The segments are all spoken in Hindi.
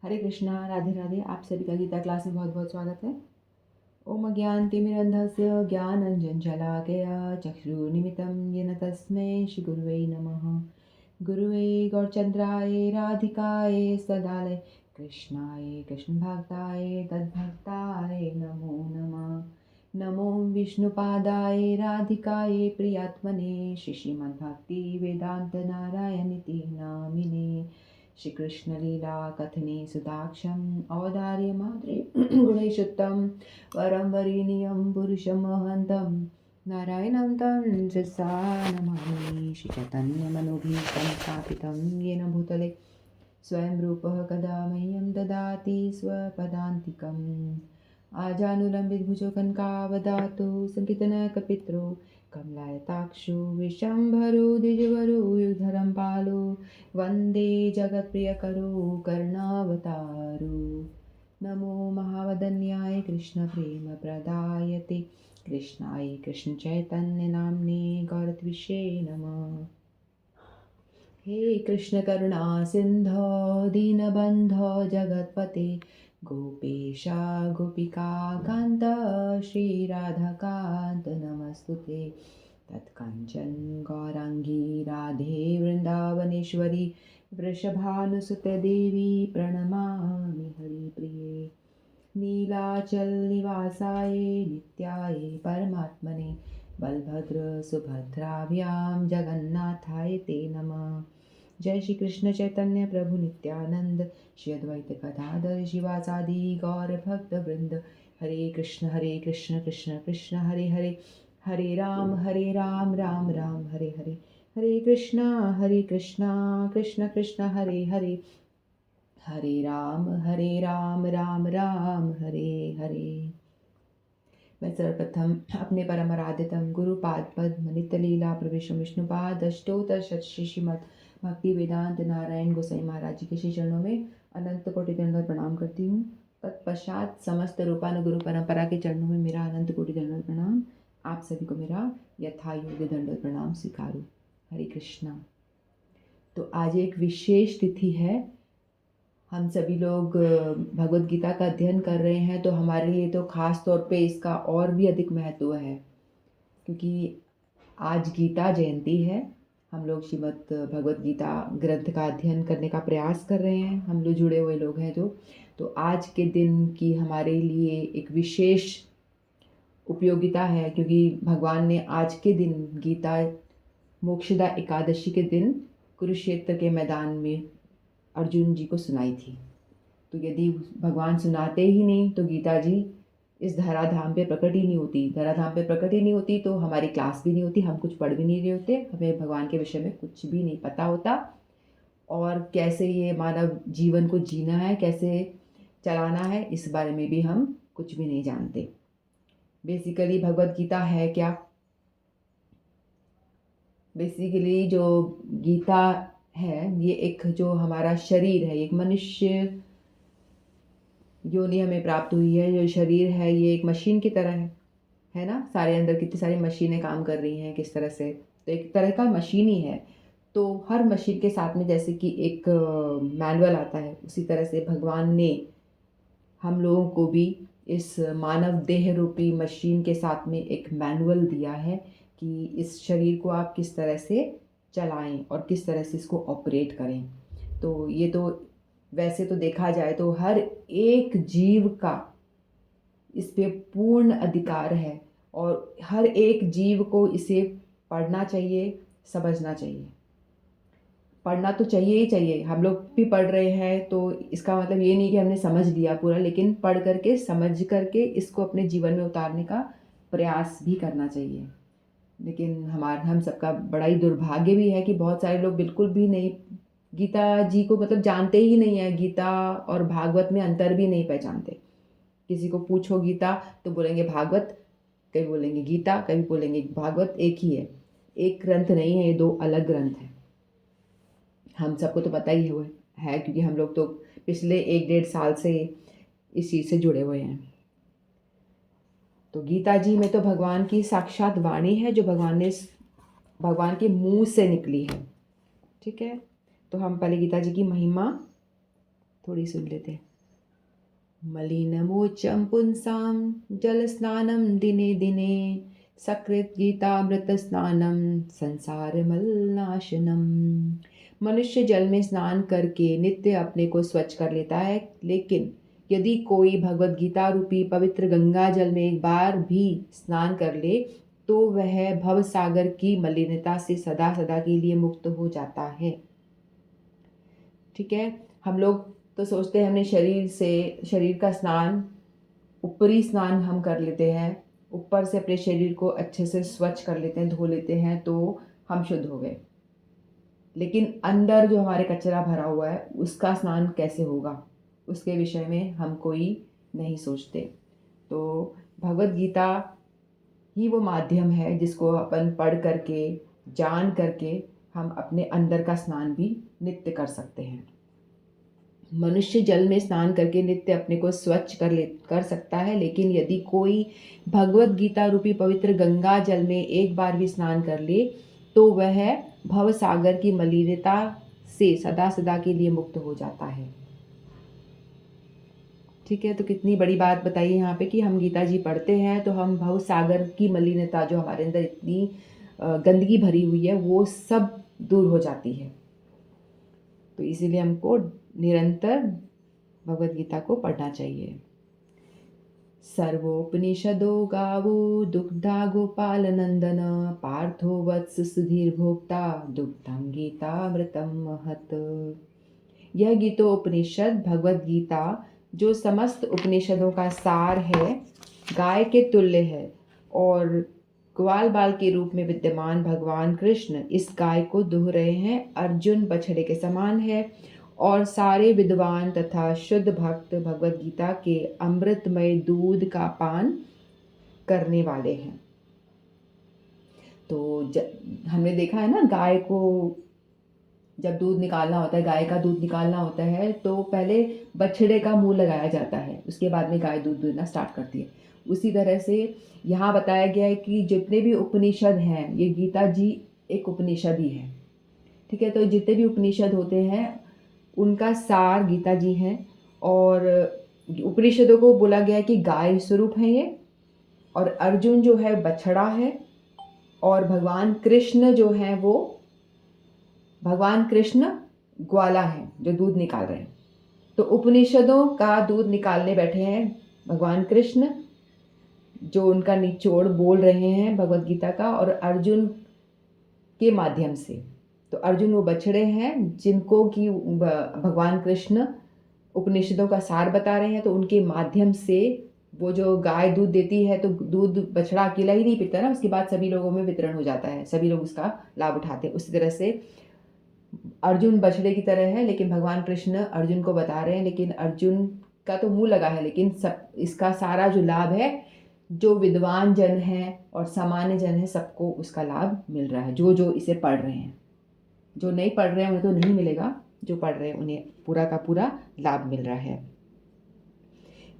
हरे कृष्णा, राधे राधे। आप सभी का गीता क्लास में बहुत बहुत स्वागत है। ओम ज्ञानतिमिरन्धस्य ज्ञानञ्जनशलाकया चक्षुरुन्मिलितं येन तस्मै श्रीगुरुवे नमः। गुरुवे गौरचन्द्राय राधिकाय सदालय कृष्णाय कृष्णभक्ताय तद्भक्ताय नमो नमः। नमो विष्णुपादाय राधिकाय प्रियात्मने श्रीमद्भक्तिवेदान्तनारायणीति नामिने। श्री कृष्ण लीला कथने सुदाक्षम् अवधार्य माद्रे गुणेशुद्धं वरं वरेण्यं पुरुषं महन्तं नारायणं तं शिरसा नमामि। श्रीचैतन्यमनोभीष्टं स्थापितं येन भूतले स्वयं रूपः कदा मह्यं ददाति स्वपदान्तिकम्। आजानुलम्बितभुजो कनकावदातु सङ्कीर्तनकपित्रो कमलायताक्षो विश्वम्भरो द्विजवरो युगधरं पालो वन्दे जगत्प्रियकरो कर्णावतारो। नमो महावदन्याय कृष्णप्रेमप्रदायते कृष्णाय कृष्णचैतन्यनाम्ने गौरत्विषे नमः। हे कृष्ण करुणा सिन्धो दीनबन्धो जगत्पते गोपेशा गोपिका कान्त श्रीराधाकान्त नमस्तुते। तत्कञ्चन गौराङ्गी राधे वृन्दावनेश्वरी वृषभानुसुते देवी प्रणमामि हरिप्रिये। नीलाचल निवासाय नित्याय परमात्मने बलभद्र सुभद्राभ्यां जगन्नाथाय ते नमः। जय श्री कृष्ण चैतन्य प्रभु नित्यानंद श्री अद्वैत गदाधर शिवासादि गौर भक्त वृंद। हरे कृष्ण कृष्ण कृष्ण हरे हरे, हरे राम राम राम हरे हरे। हरे कृष्णा कृष्ण कृष्ण हरे हरे, हरे राम राम राम हरे हरे। मैं सर्वप्रथम अपने परम आराध्यतम गुरुपाद पद्म नित्य लीला प्रवेश विष्णुपाद अष्टोत्तर शत श्रीमद् भक्ति वेदांत नारायण गोसाई महाराज जी के श्री चरणों में अनंत कोटि दंडवत प्रणाम करती हूँ। तत्पश्चात समस्त रूपानुगुरु परंपरा के चरणों में मेरा अनंत कोटि दंडवत प्रणाम। आप सभी को मेरा यथा योग्य दंडवत प्रणाम स्वीकारो। हरे कृष्णा। तो आज एक विशेष तिथि है। हम सभी लोग भगवद गीता का अध्ययन कर रहे हैं, तो हमारे लिए तो खास तौर पे इसका और भी अधिक महत्व है, क्योंकि आज गीता जयंती है। हम लोग श्रीमद् भगवद गीता ग्रंथ का अध्ययन करने का प्रयास कर रहे हैं, हम लोग जुड़े हुए लोग हैं जो। तो आज के दिन की हमारे लिए एक विशेष उपयोगिता है, क्योंकि भगवान ने आज के दिन गीता मोक्षदा एकादशी के दिन कुरुक्षेत्र के मैदान में अर्जुन जी को सुनाई थी। तो यदि भगवान सुनाते ही नहीं तो गीता जी इस धराधाम पे प्रकट ही नहीं होती। धराधाम पे प्रकट ही नहीं होती तो हमारी क्लास भी नहीं होती, हम कुछ पढ़ भी नहीं रहे होते, हमें भगवान के विषय में कुछ भी नहीं पता होता, और कैसे ये मानव जीवन को जीना है, कैसे चलाना है, इस बारे में भी हम कुछ भी नहीं जानते। बेसिकली भगवद गीता है क्या? बेसिकली जो गीता है ये एक जो हमारा शरीर है, एक मनुष्य योनि हमें प्राप्त हुई है। जो शरीर है ये एक मशीन की तरह है ना। सारे अंदर कितनी सारी मशीनें काम कर रही हैं किस तरह से, तो एक तरह का मशीन ही है। तो हर मशीन के साथ में जैसे कि एक मैनुअल आता है, उसी तरह से भगवान ने हम लोगों को भी इस मानव देह रूपी मशीन के साथ में एक मैनुअल दिया है कि इस शरीर को आप किस तरह से चलाएं और किस तरह से इसको ऑपरेट करें। तो ये तो वैसे तो देखा जाए तो हर एक जीव का इस पे पूर्ण अधिकार है, और हर एक जीव को इसे पढ़ना चाहिए, समझना चाहिए। पढ़ना तो चाहिए ही चाहिए, हम लोग भी पढ़ रहे हैं, तो इसका मतलब ये नहीं कि हमने समझ लिया पूरा, लेकिन पढ़ करके समझ करके इसको अपने जीवन में उतारने का प्रयास भी करना चाहिए। लेकिन हम सबका बड़ा ही दुर्भाग्य भी है कि बहुत सारे लोग बिल्कुल भी नहीं गीता जी को मतलब जानते ही नहीं है, गीता और भागवत में अंतर भी नहीं पहचानते। किसी को पूछो गीता तो बोलेंगे भागवत, कभी बोलेंगे गीता, कभी बोलेंगे भागवत। एक ही है, एक ग्रंथ नहीं है, ये दो अलग ग्रंथ हैं। हम सबको तो पता ही है क्योंकि हम लोग तो पिछले 1-1.5 साल से इस चीज़ से जुड़े हुए हैं। तो गीता जी में तो भगवान की साक्षात वाणी है, जो भगवान के मुंह से निकली है। ठीक है, तो हम पहले गीता जी की महिमा थोड़ी सुन लेते हैं। मलिनमोचं पुंसां जलस्नानं दिने दिने सकृत गीतामृत स्नानं संसारमलनाशनम। मनुष्य जल में स्नान करके नित्य अपने को स्वच्छ कर लेता है, लेकिन यदि कोई भगवत गीता रूपी पवित्र गंगा जल में एक बार भी स्नान कर ले तो वह भव सागर की मलिनता से सदा सदा के लिए मुक्त हो जाता है। ठीक है, हम लोग तो सोचते हैं हमने शरीर का स्नान, ऊपरी स्नान हम कर लेते हैं, ऊपर से अपने शरीर को अच्छे से स्वच्छ कर लेते हैं, धो लेते हैं तो हम शुद्ध हो गए। लेकिन अंदर जो हमारे कचरा भरा हुआ है उसका स्नान कैसे होगा, उसके विषय में हम कोई नहीं सोचते। तो भगवत गीता ही वो माध्यम है जिसको अपन पढ़ करके, जान करके हम अपने अंदर का स्नान भी नित्य कर सकते हैं। मनुष्य जल में स्नान करके नित्य अपने को स्वच्छ कर सकता है, लेकिन यदि कोई भगवत गीता रूपी पवित्र गंगा जल में एक बार भी स्नान कर ले तो वह भव सागर की मलिनता से सदा सदा के लिए मुक्त हो जाता है। ठीक है, तो कितनी बड़ी बात बताइए यहाँ पे कि हम गीता जी पढ़ते हैं तो हम भव सागर की मलिनता जो हमारे अंदर इतनी गंदगी भरी हुई है वो सब दूर हो जाती है। तो इसीलिए हमको निरंतर भगवत गीता को पढ़ना चाहिए। सर्वोपनिषदो गावो दुग्धा गोपाल नंदन पार्थो वत्स सुधीर भोक्ता दुग्धं गीतामृतं महत्। यह गीतोपनिषद भगवत गीता जो समस्त उपनिषदों का सार है, गाय के तुल्य है और ग्वाल बाल के रूप में विद्यमान भगवान कृष्ण इस गाय को दुह रहे हैं। अर्जुन बछड़े के समान है और सारे विद्वान तथा शुद्ध भक्त भगवत गीता के अमृतमय दूध का पान करने वाले हैं। तो हमने देखा है ना, गाय को जब दूध निकालना होता है, गाय का दूध निकालना होता है तो पहले बछड़े का मुंह लगाया जाता है, उसके बाद में गाय दूध देना स्टार्ट करती है। उसी तरह से यहाँ बताया गया है कि जितने भी उपनिषद हैं, ये गीता जी एक उपनिषद ही है। ठीक है, तो जितने भी उपनिषद होते हैं उनका सार गीता जी हैं। और उपनिषदों को बोला गया है कि गाय स्वरूप है ये, और अर्जुन जो है बछड़ा है, और भगवान कृष्ण जो है वो भगवान कृष्ण ग्वाला है जो दूध निकाल रहे हैं। तो उपनिषदों का दूध निकालने बैठे हैं भगवान कृष्ण, जो उनका निचोड़ बोल रहे हैं भगवत गीता का, और अर्जुन के माध्यम से। तो अर्जुन वो बछड़े हैं जिनको कि भगवान कृष्ण उपनिषदों का सार बता रहे हैं, तो उनके माध्यम से वो जो गाय दूध देती है तो दूध बछड़ा अकेला ही नहीं पीता ना, उसके बाद सभी लोगों में वितरण हो जाता है, सभी लोग उसका लाभ उठाते हैं। उसी तरह से अर्जुन बछड़े की तरह है, लेकिन भगवान कृष्ण अर्जुन को बता रहे हैं, लेकिन अर्जुन का तो मुंह लगा है, लेकिन सब इसका सारा जो लाभ है जो विद्वान जन है और सामान्य जन है सबको उसका लाभ मिल रहा है, जो इसे पढ़ रहे हैं। जो नहीं पढ़ रहे हैं उन्हें तो नहीं मिलेगा, जो पढ़ रहे हैं उन्हें पूरा का पूरा लाभ मिल रहा है।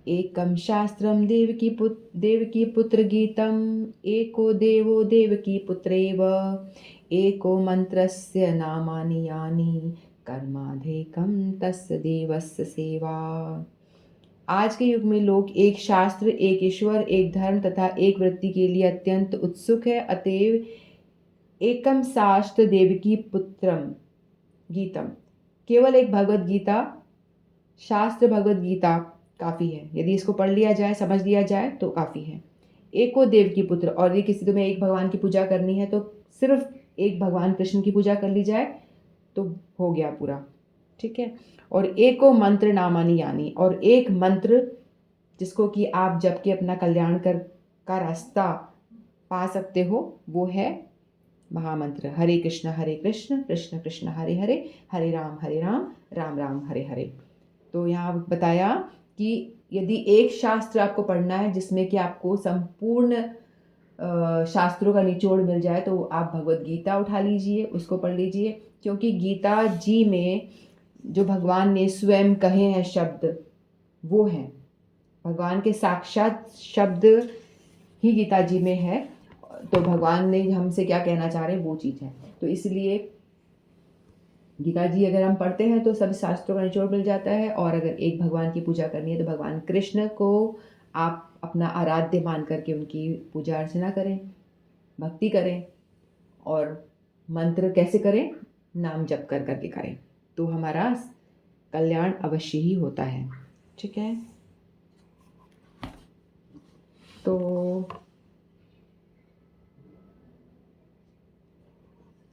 एकम शास्त्रम देवकी पुत्र गीतम एको देवो देवकी पुत्रेव एको मंत्रस्य नामानि यानि कर्माधिकम तस्य देवस्य सेवा। आज के युग में लोग एक शास्त्र, एक ईश्वर, एक धर्म तथा एक वृत्ति के लिए अत्यंत उत्सुक है। अतएव एकम शास्त्र देवकी पुत्रम गीतम, केवल एक भगवत गीता, शास्त्र भगवत गीता काफ़ी है। यदि इसको पढ़ लिया जाए, समझ लिया जाए तो काफ़ी है। एको देव की पुत्र, और ये किसी तुम्हें एक भगवान की पूजा करनी है तो सिर्फ एक भगवान कृष्ण की पूजा कर ली जाए तो हो गया पूरा। ठीक है, और एको मंत्र नामानी यानी, और एक मंत्र जिसको कि आप जब के अपना कल्याण का रास्ता पा सकते हो वो है महामंत्र हरे कृष्ण कृष्ण कृष्ण हरे हरे, हरे राम राम राम हरे हरे। तो यहाँ बताया कि यदि एक शास्त्र आपको पढ़ना है जिसमें कि आपको संपूर्ण शास्त्रों का निचोड़ मिल जाए तो आप भगवत गीता उठा लीजिए, उसको पढ़ लीजिए। क्योंकि गीता जी में जो भगवान ने स्वयं कहे हैं शब्द वो हैं, भगवान के साक्षात शब्द ही गीता जी में है। तो भगवान ने हमसे क्या कहना चाह रहे हैं वो चीज़ है। तो इसलिए गीता जी अगर हम पढ़ते हैं तो सभी शास्त्रों का निचोड़ मिल जाता है। और अगर एक भगवान की पूजा करनी है तो भगवान कृष्ण को आप अपना आराध्य मान करके उनकी पूजा अर्चना करें, भक्ति करें, और मंत्र कैसे करें, नाम जप कर करके करें, तो हमारा कल्याण अवश्य ही होता है। ठीक है, तो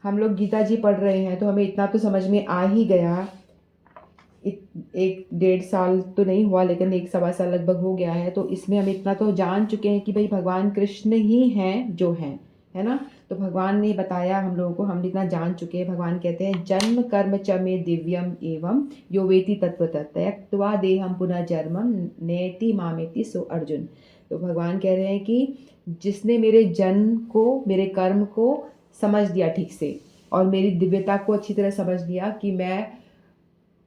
हम लोग गीता जी पढ़ रहे हैं तो हमें इतना तो समझ में आ ही गया। एक 1.5 साल तो नहीं हुआ, लेकिन 1 सवा साल लगभग हो गया है। तो इसमें हम इतना तो जान चुके हैं कि भाई भगवान कृष्ण ही हैं जो हैं, है ना। तो भगवान ने बताया हम लोगों को, हम इतना जान चुके हैं। भगवान कहते हैं जन्म कर्म च मे दिव्यम एवं यो वेति तत्वतः त्यक्त्वा देहम पुनः जन्मम नेति मामेति सो अर्जुन। तो भगवान कह रहे हैं कि जिसने मेरे जन्म को, मेरे कर्म को समझ लिया ठीक से, और मेरी दिव्यता को अच्छी तरह समझ लिया कि मैं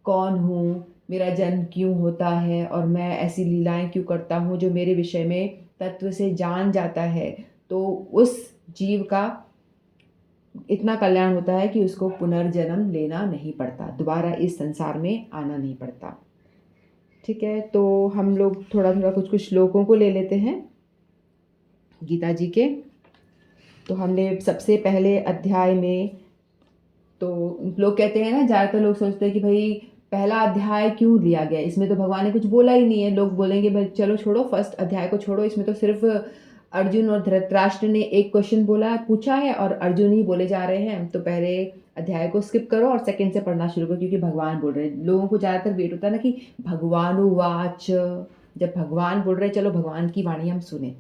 कौन हूँ, मेरा जन्म क्यों होता है, और मैं ऐसी लीलाएं क्यों करता हूँ, जो मेरे विषय में तत्व से जान जाता है, तो उस जीव का इतना कल्याण होता है कि उसको पुनर्जन्म लेना नहीं पड़ता, दोबारा इस संसार में आना नहीं पड़ता। ठीक है, तो हम लोग थोड़ा थोड़ा कुछ कुछ श्लोकों को ले लेते हैं गीता जी के। तो हमने सबसे पहले अध्याय में, तो लोग कहते हैं ना, ज़्यादातर लोग सोचते हैं कि भाई पहला अध्याय क्यों लिया गया, इसमें तो भगवान ने कुछ बोला ही नहीं है। लोग बोलेंगे भाई चलो छोड़ो, फर्स्ट अध्याय को छोड़ो, इसमें तो सिर्फ अर्जुन और धृतराष्ट्र ने एक क्वेश्चन पूछा है और अर्जुन ही बोले जा रहे हैं। तो पहले अध्याय को स्किप करो और सेकंड से पढ़ना शुरू करो, क्योंकि भगवान बोल रहे हैं। लोगों को ज़्यादातर वेट होता है ना कि भगवानुवाच, जब भगवान बोल रहे हैं चलो भगवान की वाणी हम सुने,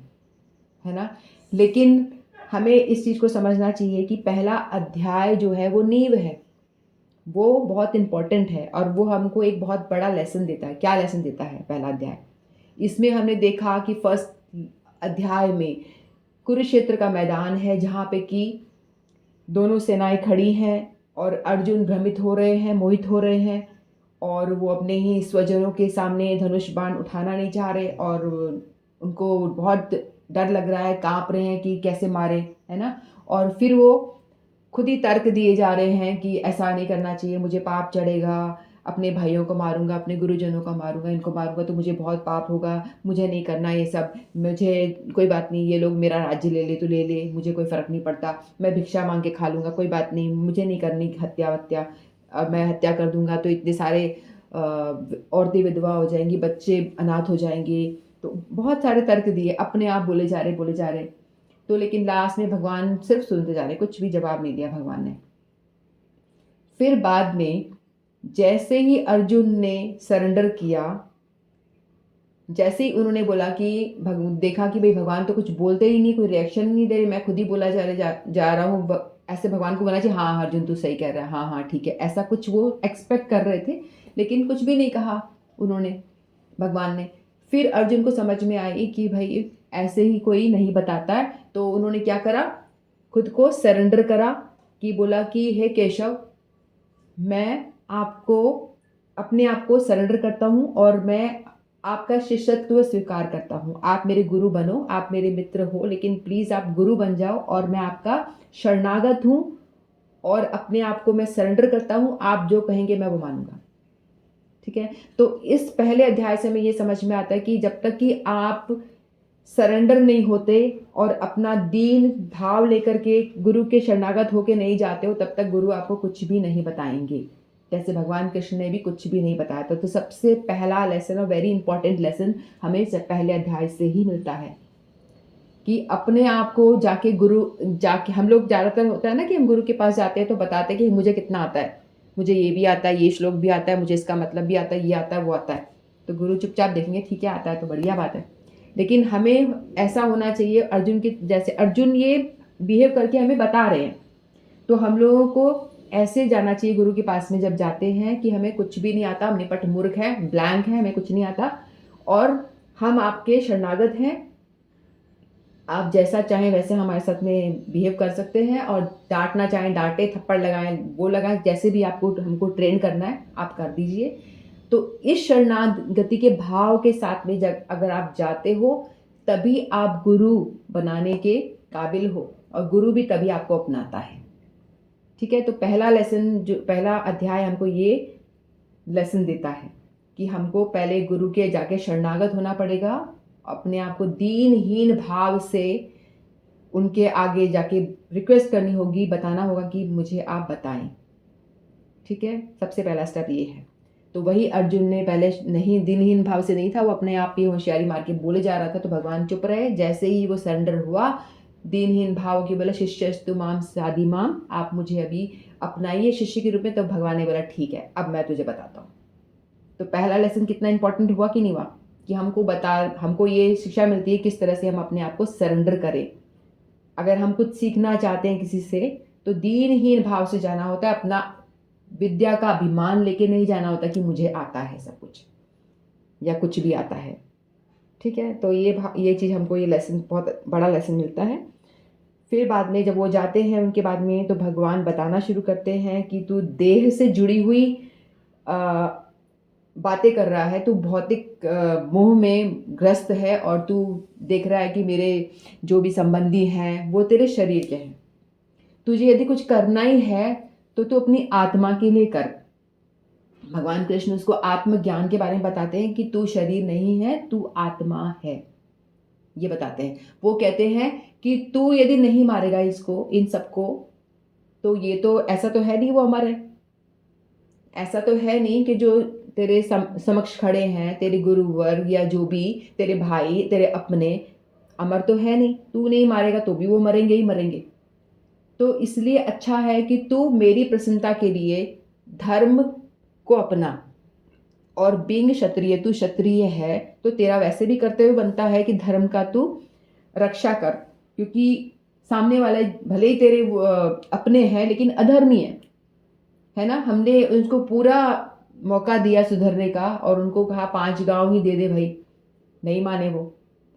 है ना। लेकिन हमें इस चीज़ को समझना चाहिए कि पहला अध्याय जो है वो नींव है, वो बहुत इम्पॉर्टेंट है, और वो हमको एक बहुत बड़ा लेसन देता है। क्या लेसन देता है पहला अध्याय? इसमें हमने देखा कि फर्स्ट अध्याय में कुरुक्षेत्र का मैदान है, जहाँ पे कि दोनों सेनाएं खड़ी हैं और अर्जुन भ्रमित हो रहे हैं, मोहित हो रहे हैं, और वो अपने ही स्वजनों के सामने धनुष बाण उठाना नहीं चाह रहे, और उनको बहुत डर लग रहा है, कांप रहे हैं कि कैसे मारे, है ना। और फिर वो खुद ही तर्क दिए जा रहे हैं कि ऐसा नहीं करना चाहिए, मुझे पाप चढ़ेगा, अपने भाइयों को मारूंगा, अपने गुरुजनों को मारूंगा, इनको मारूंगा तो मुझे बहुत पाप होगा, मुझे नहीं करना ये सब, मुझे कोई बात नहीं, ये लोग मेरा राज्य ले ले तो ले ले, मुझे कोई फ़र्क नहीं पड़ता, मैं भिक्षा मांग के खा लूँगा, कोई बात नहीं, मुझे नहीं करनी हत्या वत्या, अब मैं हत्या कर दूंगा तो इतने सारे औरतें विधवा हो जाएंगी, बच्चे अनाथ हो जाएंगे। तो बहुत सारे तर्क दिए, अपने आप बोले जा रहे बोले जा रहे। तो लेकिन लास्ट में भगवान सिर्फ सुनते जा रहे, कुछ भी जवाब नहीं दिया भगवान ने। फिर बाद में जैसे ही अर्जुन ने सरेंडर किया, जैसे ही उन्होंने बोला कि देखा कि भाई भगवान तो कुछ बोलते ही नहीं, कोई रिएक्शन नहीं दे रहे, मैं खुद ही बोला जा रहा हूँ, ऐसे भगवान को बोला चाहिए हाँ अर्जुन तू सही कह रहा है, हाँ हाँ ठीक है, ऐसा कुछ वो एक्सपेक्ट कर रहे थे, लेकिन कुछ भी नहीं कहा उन्होंने, भगवान ने। फिर अर्जुन को समझ में आई कि भाई ऐसे ही कोई नहीं बताता है, तो उन्होंने क्या करा, खुद को सरेंडर करा, कि बोला कि हे केशव, मैं आपको, अपने आप को सरेंडर करता हूँ, और मैं आपका शिष्यत्व स्वीकार करता हूँ, आप मेरे गुरु बनो, आप मेरे मित्र हो, लेकिन प्लीज़ आप गुरु बन जाओ, और मैं आपका शरणागत हूँ, और अपने आप को मैं सरेंडर करता हूँ, आप जो कहेंगे मैं वो मानूंगा। ठीक है, तो इस पहले अध्याय से हमें ये समझ में आता है कि जब तक कि आप सरेंडर नहीं होते और अपना दीन भाव लेकर के गुरु के शरणागत होके नहीं जाते हो, तब तक गुरु आपको कुछ भी नहीं बताएंगे। जैसे भगवान कृष्ण ने भी कुछ भी नहीं बताया था। तो सबसे पहला लेसन और वेरी इंपॉर्टेंट लेसन हमें पहले अध्याय से ही मिलता है, कि अपने आप को जाके जाके हम लोग ज़्यादातर होता है ना कि हम गुरु के पास जाते हैं तो बताते हैं कि मुझे कितना आता है, मुझे ये भी आता है, ये श्लोक भी आता है, मुझे इसका मतलब भी आता है, ये आता है, वो आता है। तो गुरु चुपचाप देखेंगे, ठीक है आता है तो बढ़िया बात है। लेकिन हमें ऐसा होना चाहिए अर्जुन के जैसे, अर्जुन ये बिहेव करके हमें बता रहे हैं, तो हम लोगों को ऐसे जाना चाहिए गुरु के पास में जब जाते हैं कि हमें कुछ भी नहीं आता, हम निपट मूर्ख है, ब्लैंक है, हमें कुछ नहीं आता, और हम आपके शरणागत हैं, आप जैसा चाहें वैसे हमारे साथ में बिहेव कर सकते हैं, और डांटना चाहें डांटे, थप्पड़ लगाएं वो लगाएं, जैसे भी आपको हमको ट्रेन करना है आप कर दीजिए। तो इस शरणागति के भाव के साथ में जब अगर आप जाते हो, तभी आप गुरु बनाने के काबिल हो, और गुरु भी तभी आपको अपनाता है। ठीक है। तो पहला लेसन, जो पहला अध्याय हमको ये लेसन देता है कि हमको पहले गुरु के जाके शरणागत होना पड़ेगा, अपने आप को दीनहीन भाव से उनके आगे जाके रिक्वेस्ट करनी होगी, बताना होगा कि मुझे आप बताएं। ठीक है, सबसे पहला स्टेप ये है। तो वही अर्जुन ने पहले नहीं, दिनहीन भाव से नहीं था, वो अपने आप ही होशियारी मार के बोले जा रहा था, तो भगवान चुप रहे। जैसे ही वो सरेंडर हुआ, दीनहीन भाव की बोला शिष्यस्तु माम साधि माम, आप मुझे अभी अपनाइए शिष्य के रूप में। तो भगवान ने बोला ठीक है, अब मैं तुझे बताता हूँ। तो पहला लेसन कितना इंपॉर्टेंट हुआ कि नहीं हुआ, कि हमको ये शिक्षा मिलती है किस तरह से हम अपने आप को सरेंडर करें। अगर हम कुछ सीखना चाहते हैं किसी से, तो दीनहीन भाव से जाना होता है, अपना विद्या का अभिमान लेके नहीं जाना होता कि मुझे आता है सब कुछ या कुछ भी आता है। ठीक है, तो ये चीज़ हमको, ये लेसन बहुत बड़ा लेसन मिलता है। फिर बाद में जब वो जाते हैं उनके बाद में, तो भगवान बताना शुरू करते हैं कि तू देह से जुड़ी हुई बातें कर रहा है, तू भौतिक मोह में ग्रस्त है, और तू देख रहा है कि मेरे जो भी संबंधी हैं वो तेरे शरीर के हैं। तुझे यदि कुछ करना ही है तो तू अपनी आत्मा के लिए कर। भगवान कृष्ण उसको आत्मज्ञान के बारे में बताते हैं कि तू शरीर नहीं है, तू आत्मा है, ये बताते हैं। वो कहते हैं कि तू यदि नहीं मारेगा इसको, इन सबको, तो ये तो ऐसा तो है नहीं वो अमर है, ऐसा तो है नहीं कि जो तेरे समक्ष खड़े हैं, तेरे गुरुवर या जो भी तेरे भाई, तेरे अपने, अमर तो है नहीं। तू नहीं मारेगा तो भी वो मरेंगे ही मरेंगे। तो इसलिए अच्छा है कि तू मेरी प्रसन्नता के लिए धर्म को अपना। और बीइंग क्षत्रिय, तू क्षत्रिय है तो तेरा वैसे भी कर्तव्य बनता है कि धर्म का तू रक्षा कर, क्योंकि सामने वाले भले ही तेरे अपने हैं लेकिन अधर्मी है ना। हमने उनको पूरा मौका दिया सुधरने का और उनको कहा 5 गांव ही दे दे भाई, नहीं माने वो,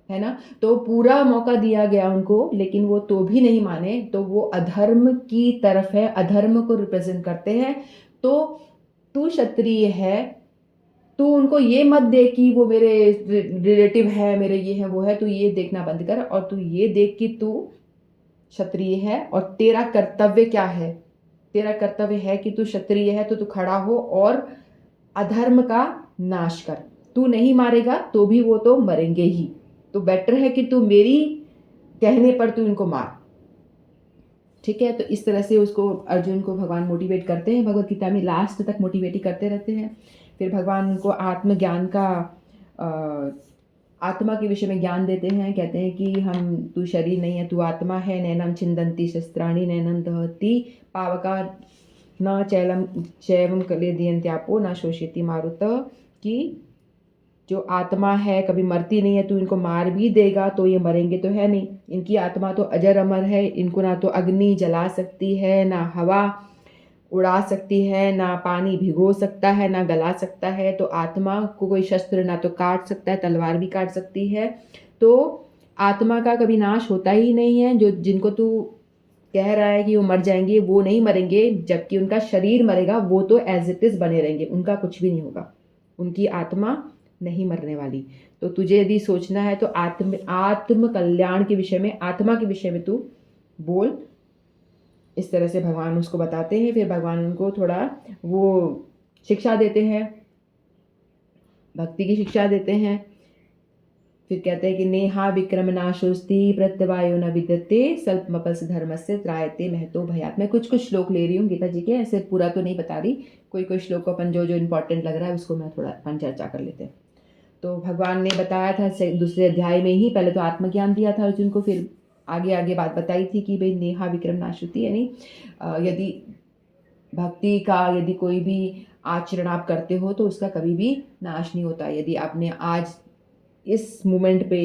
है ना। तो पूरा मौका दिया गया उनको, लेकिन वो तो भी नहीं माने, तो वो अधर्म की तरफ है, अधर्म को रिप्रेजेंट करते हैं। तो तू क्षत्रिय है, तू उनको ये मत दे कि वो मेरे रिलेटिव है, मेरे ये है वो है, तू ये देखना बंद कर, और तू ये देख कि तू क्षत्रिय है और तेरा कर्तव्य क्या है। तेरा कर्तव्य है कि तू क्षत्रिय है तो तू खड़ा हो और अधर्म का नाश कर। तू नहीं मारेगा तो भी वो तो मरेंगे ही, तो बेटर है कि तू मेरी कहने पर तू इनको मार। ठीक है, तो इस तरह से उसको, अर्जुन को भगवान मोटिवेट करते हैं, भगवत गीता में लास्ट तक मोटिवेट ही करते रहते हैं। फिर भगवान उनको आत्मज्ञान का, आत्मा के विषय में ज्ञान देते हैं। कहते हैं कि तू शरीर नहीं है, तू आत्मा है। नैनम छिंदंती शस्त्राणि नैनम दहती पावका न चैलम चैवम कले दियंत्यापो न शोषयति मारुत, कि जो आत्मा है कभी मरती नहीं है, तू इनको मार भी देगा तो ये मरेंगे तो है नहीं। इनकी आत्मा तो अजर अमर है, इनको ना तो अग्नि जला सकती है, ना हवा उड़ा सकती है, ना पानी भिगो सकता है, ना गला सकता है। तो आत्मा को कोई शस्त्र ना तो काट सकता है, तलवार भी काट सकती है। तो आत्मा का कभी नाश होता ही नहीं है। जो जिनको तू कह रहा है कि वो मर जाएंगे, वो नहीं मरेंगे, जबकि उनका शरीर मरेगा, वो तो एज इट इज बने रहेंगे, उनका कुछ भी नहीं होगा, उनकी आत्मा नहीं मरने वाली। तो तुझे यदि सोचना है तो आत्म कल्याण के विषय में, आत्मा के विषय में तू बोल। इस तरह से भगवान उसको बताते हैं। फिर भगवान उनको थोड़ा वो शिक्षा देते हैं, भक्ति की शिक्षा देते हैं। फिर कहते हैं कि नेहा विक्रम नाशोस्ति प्रत्यवायो न विद्यते स्वल्पमपस धर्म से त्रायते महतो भयात। मैं कुछ कुछ श्लोक ले रही हूँ गीता जी के, ऐसे पूरा तो नहीं बता रही, कोई कोई श्लोक को अपन जो जो इंपॉर्टेंट लग रहा है उसको मैं थोड़ा अपन चर्चा कर लेते हैं। तो भगवान ने बताया था दूसरे अध्याय में ही, पहले तो आत्मज्ञान दिया था अर्जुन को, फिर आगे आगे बात बताई थी कि भाई नेहा विक्रम नाशुति, यानी यदि भक्ति का यदि कोई भी आचरण आप करते हो तो उसका कभी भी नाश नहीं होता। यदि आपने आज इस मोमेंट पे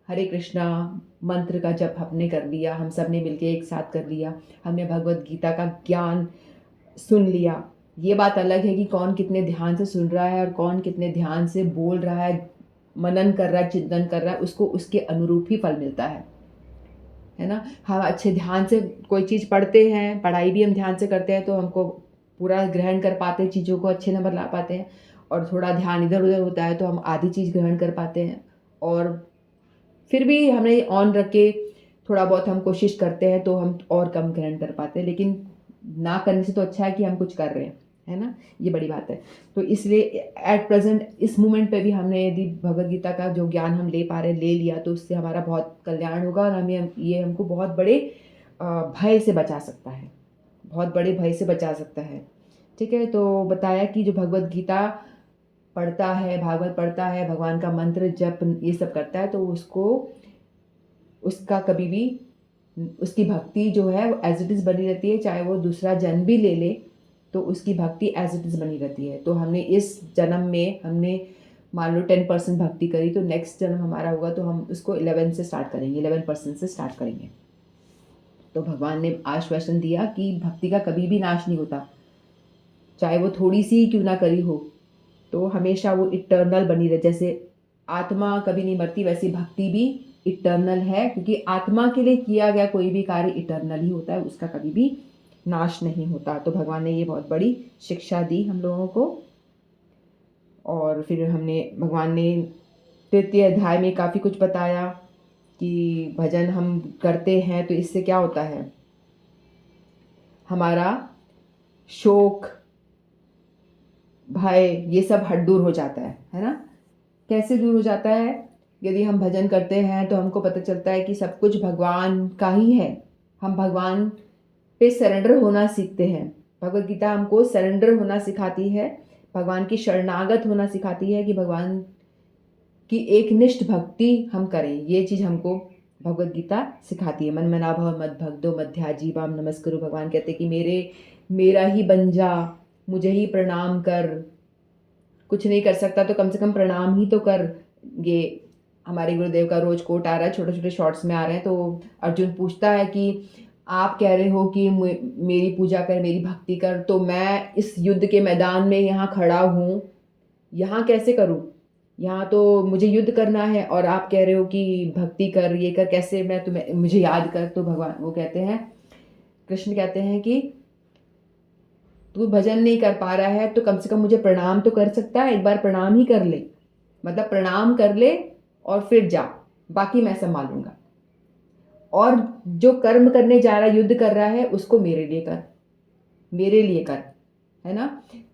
हरे कृष्णा मंत्र का जप हमने कर लिया, हम सब ने मिलकर एक साथ कर लिया, हमने भगवत गीता का ज्ञान सुन लिया, ये बात अलग है कि कौन कितने ध्यान से सुन रहा है और कौन कितने ध्यान से बोल रहा है, मनन कर रहा है, चिंतन कर रहा है, उसको उसके अनुरूप ही फल मिलता है ना। हम अच्छे ध्यान से कोई चीज़ पढ़ते हैं, पढ़ाई भी हम ध्यान से करते हैं तो हमको पूरा ग्रहण कर पाते हैं, चीज़ों को अच्छे नंबर ला पाते हैं। और थोड़ा ध्यान इधर उधर होता है तो हम आधी चीज़ ग्रहण कर पाते हैं, और फिर भी हमें ऑन रख के थोड़ा बहुत हम कोशिश करते हैं तो हम और कम ग्रहण कर पाते हैं। लेकिन ना करने से तो अच्छा है कि हम कुछ कर रहे हैं, है ना, ये बड़ी बात है। तो इसलिए एट प्रेजेंट इस मोमेंट पे भी हमने यदि भगवद गीता का जो ज्ञान हम ले पा रहे ले लिया तो उससे हमारा बहुत कल्याण होगा और ये हमको बहुत बड़े भय से बचा सकता है, बहुत बड़े भय से बचा सकता है। ठीक है, तो बताया कि जो भगवद गीता पढ़ता है, भागवत पढ़ता है, भगवान का मंत्र जप ये सब करता है तो उसको उसका कभी भी उसकी भक्ति जो है वो एज इट इज़ बनी रहती है, चाहे वो दूसरा जन्म भी ले ले तो उसकी भक्ति एज इट इज़ बनी रहती है। तो हमने इस जन्म में हमने मान लो 10% भक्ति करी तो नेक्स्ट जन्म हमारा होगा तो हम उसको 11 से स्टार्ट करेंगे, 11% से स्टार्ट करेंगे। तो भगवान ने आश्वासन दिया कि भक्ति का कभी भी नाश नहीं होता, चाहे वो थोड़ी सी ही क्यों ना करी हो, तो हमेशा वो इटर्नल बनी रहे। जैसे आत्मा कभी नहीं मरती वैसे भक्ति भी इटर्नल है, क्योंकि आत्मा के लिए किया गया कोई भी कार्य इटर्नल ही होता है, उसका कभी भी नाश नहीं होता। तो भगवान ने ये बहुत बड़ी शिक्षा दी हम लोगों को। और फिर भगवान ने तृतीय अध्याय में काफ़ी कुछ बताया कि भजन हम करते हैं तो इससे क्या होता है, हमारा शोक भय ये सब हट दूर हो जाता है ना। कैसे दूर हो जाता है, यदि हम भजन करते हैं तो हमको पता चलता है कि सब कुछ भगवान का ही है, हम भगवान पे सरेंडर होना सीखते हैं। भगवद गीता हमको सरेंडर होना सिखाती है, भगवान की शरणागत होना सिखाती है कि भगवान की एक निष्ठ भक्ति हम करें, ये चीज़ हमको भगवद गीता सिखाती है। मन मना भव मद भक्तो मध्याजीवाम नमस्कुरु। भगवान कहते हैं कि मेरा ही बन जा, मुझे ही प्रणाम कर, कुछ नहीं कर सकता तो कम से कम प्रणाम ही तो कर। ये हमारे गुरुदेव का रोज कोट आ रहा है, छोटे छोटे शॉर्ट्स में आ रहे हैं। तो अर्जुन पूछता है कि आप कह रहे हो कि मेरी पूजा कर, मेरी भक्ति कर, तो मैं इस युद्ध के मैदान में यहाँ खड़ा हूँ, यहाँ कैसे करूँ, यहाँ तो मुझे युद्ध करना है और आप कह रहे हो कि भक्ति कर, ये कर, कैसे मैं तुम्हें मुझे याद कर। तो भगवान वो कहते हैं, कृष्ण कहते हैं कि तू भजन नहीं कर पा रहा है तो कम से कम मुझे प्रणाम तो कर सकता है, एक बार प्रणाम ही कर ले, मतलब प्रणाम कर ले और फिर जा, बाकी मैं संभालूंगा। और जो कर्म करने जा रहा है, युद्ध कर रहा है, उसको मेरे लिए कर, मेरे लिए कर, है ना।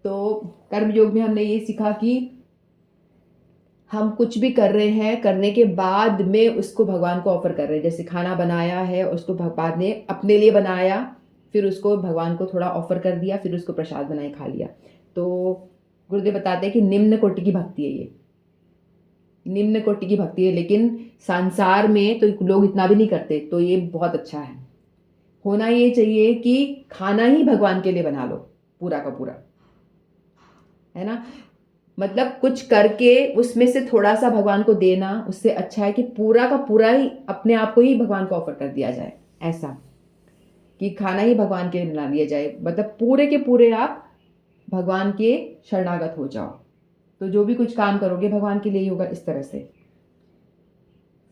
तो कर्म योग में हमने ये सीखा कि हम कुछ भी कर रहे हैं, करने के बाद में उसको भगवान को ऑफर कर रहे हैं। जैसे खाना बनाया है, उसको बाद में अपने लिए बनाया, फिर उसको भगवान को थोड़ा ऑफर कर दिया, फिर उसको प्रसाद बनाए खा लिया। तो गुरुदेव बताते हैं कि निम्न कोटि की भक्ति है ये, निम्न कोटि की भक्ति है, लेकिन संसार में तो लोग इतना भी नहीं करते, तो ये बहुत अच्छा है। होना ये चाहिए कि खाना ही भगवान के लिए बना लो पूरा का पूरा, है ना। मतलब कुछ करके उसमें से थोड़ा सा भगवान को देना, उससे अच्छा है कि पूरा का पूरा ही अपने आप को ही भगवान को ऑफर कर दिया जाए। ऐसा कि खाना ही भगवान के लिए बना लिया जाए, मतलब पूरे के पूरे आप भगवान के शरणागत हो जाओ, तो जो भी कुछ काम करोगे भगवान के लिए ही होगा, इस तरह से।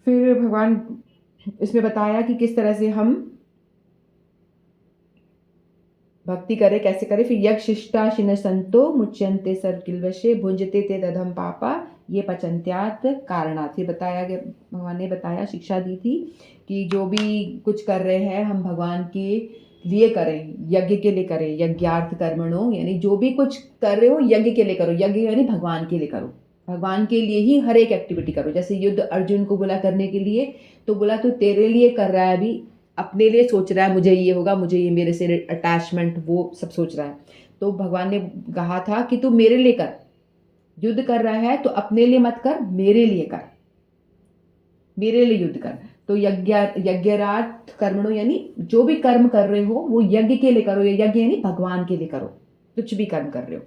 फिर भगवान इसमें बताया कि किस तरह से हम भक्ति करे, कैसे करे। फिर यज्ञ शिष्टा शिन संतो मुच्यंते सर किलवशे भुंजते ते तदम पापा ये पचंत्यात कारणात्। फिर बताया गया, भगवान ने बताया, शिक्षा दी थी कि जो भी कुछ कर रहे हैं हम भगवान के लिए करें, यज्ञ के लिए करें। यज्ञार्थ कर्मणो, यानी जो भी कुछ कर रहे हो यज्ञ के लिए करो, यज्ञ यानी भगवान के लिए करो, भगवान के लिए ही हर एक एक्टिविटी करो। जैसे युद्ध अर्जुन को बोला करने के लिए, तो बोला तू तेरे लिए कर रहा है, अभी अपने लिए सोच रहा है, मुझे ये होगा, मुझे ये, मेरे से अटैचमेंट, वो सब सोच रहा है। तो भगवान ने कहा था कि तू मेरे लिए कर, युद्ध कर रहा है तो अपने लिए मत कर, मेरे लिए कर, मेरे लिए युद्ध कर। तो यज्ञार्थ कर्मणो, यानी जो भी कर्म कर रहे हो वो यज्ञ के लिए करो, यज्ञ यानी भगवान के लिए करो, कुछ भी कर्म कर रहे हो,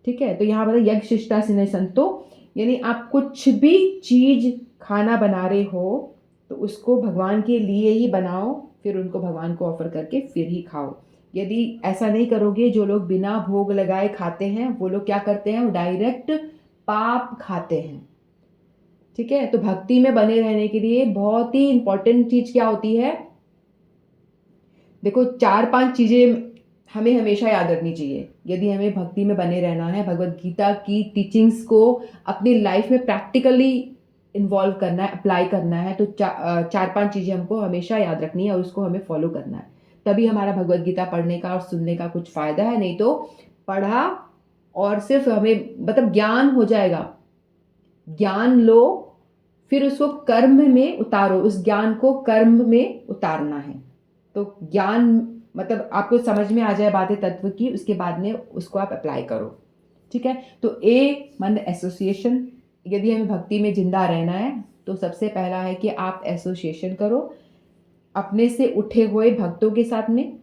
ठीक है। तो यहाँ पर यज्ञ शिष्टा सिने संतो, यानी आप कुछ भी चीज खाना बना रहे हो तो उसको भगवान के लिए ही बनाओ, फिर उनको भगवान को ऑफर करके फिर ही खाओ। यदि ऐसा नहीं करोगे, जो लोग बिना भोग लगाए खाते हैं वो लोग क्या करते हैं, वो डायरेक्ट पाप खाते हैं, ठीक है। तो भक्ति में बने रहने के लिए बहुत ही इंपॉर्टेंट चीज क्या होती है, देखो 4-5 चीजें हमें हमेशा याद रखनी चाहिए यदि हमें भक्ति में बने रहना है। भगवत गीता की टीचिंग्स को अपनी लाइफ में प्रैक्टिकली इन्वॉल्व करना है, अप्लाई करना है, तो 4-5 चीज़ें हमको हमेशा याद रखनी है और उसको हमें फॉलो करना है। तभी हमारा भगवत गीता पढ़ने का और सुनने का कुछ फ़ायदा है, नहीं तो पढ़ा और सिर्फ हमें मतलब ज्ञान हो जाएगा, ज्ञान लो फिर उसको कर्म में उतारो, उस ज्ञान को कर्म में उतारना है। तो ज्ञान मतलब आपको समझ में आ जाए बातें तत्व की, उसके बाद में उसको आप अप्लाई करो, ठीक है। तो ए मन एसोसिएशन, यदि हमें भक्ति में जिंदा रहना है तो सबसे पहला है कि आप एसोसिएशन करो अपने से उठे हुए भक्तों के साथ में।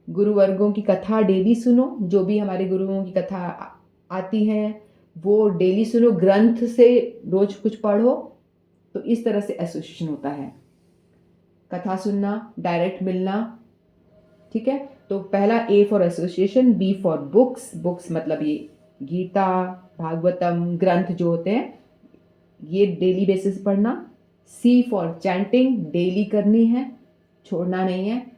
गुरुवर्गों की कथा डेली सुनो, जो भी हमारे गुरुओं की कथा आती है वो डेली सुनो, ग्रंथ से रोज कुछ पढ़ो। तो इस तरह से एसोसिएशन होता है, कथा सुनना, डायरेक्ट मिलना, ठीक है। तो पहला A for association, B for books, books मतलब ये गीता, भागवतम, ग्रंथ जो होते हैं ये डेली बेसिस पढ़ना। सी फॉर चैंटिंग, डेली करनी है, छोड़ना नहीं है।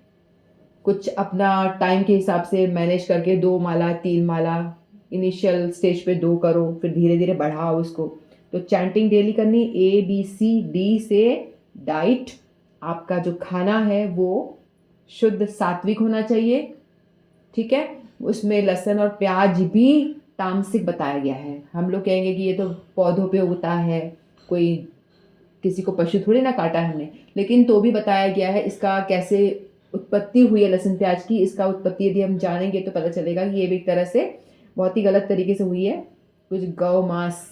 कुछ अपना टाइम के हिसाब से मैनेज करके 2 माला 3 माला, इनिशियल स्टेज पे 2 करो, फिर धीरे धीरे बढ़ाओ उसको। तो चैंटिंग डेली करनी। ए बी सी डी से डाइट, आपका जो खाना है वो शुद्ध सात्विक होना चाहिए, ठीक है। उसमें लहसुन और प्याज भी तामसिक बताया गया है। हम लोग कहेंगे कि ये तो पौधों पे उगता है, कोई किसी को पशु थोड़ी ना काटा है हमने, लेकिन तो भी बताया गया है इसका कैसे उत्पत्ति हुई है लहसुन प्याज की। इसका उत्पत्ति यदि हम जानेंगे तो पता चलेगा कि ये भी एक तरह से बहुत ही गलत तरीके से हुई है। कुछ गौ मांस,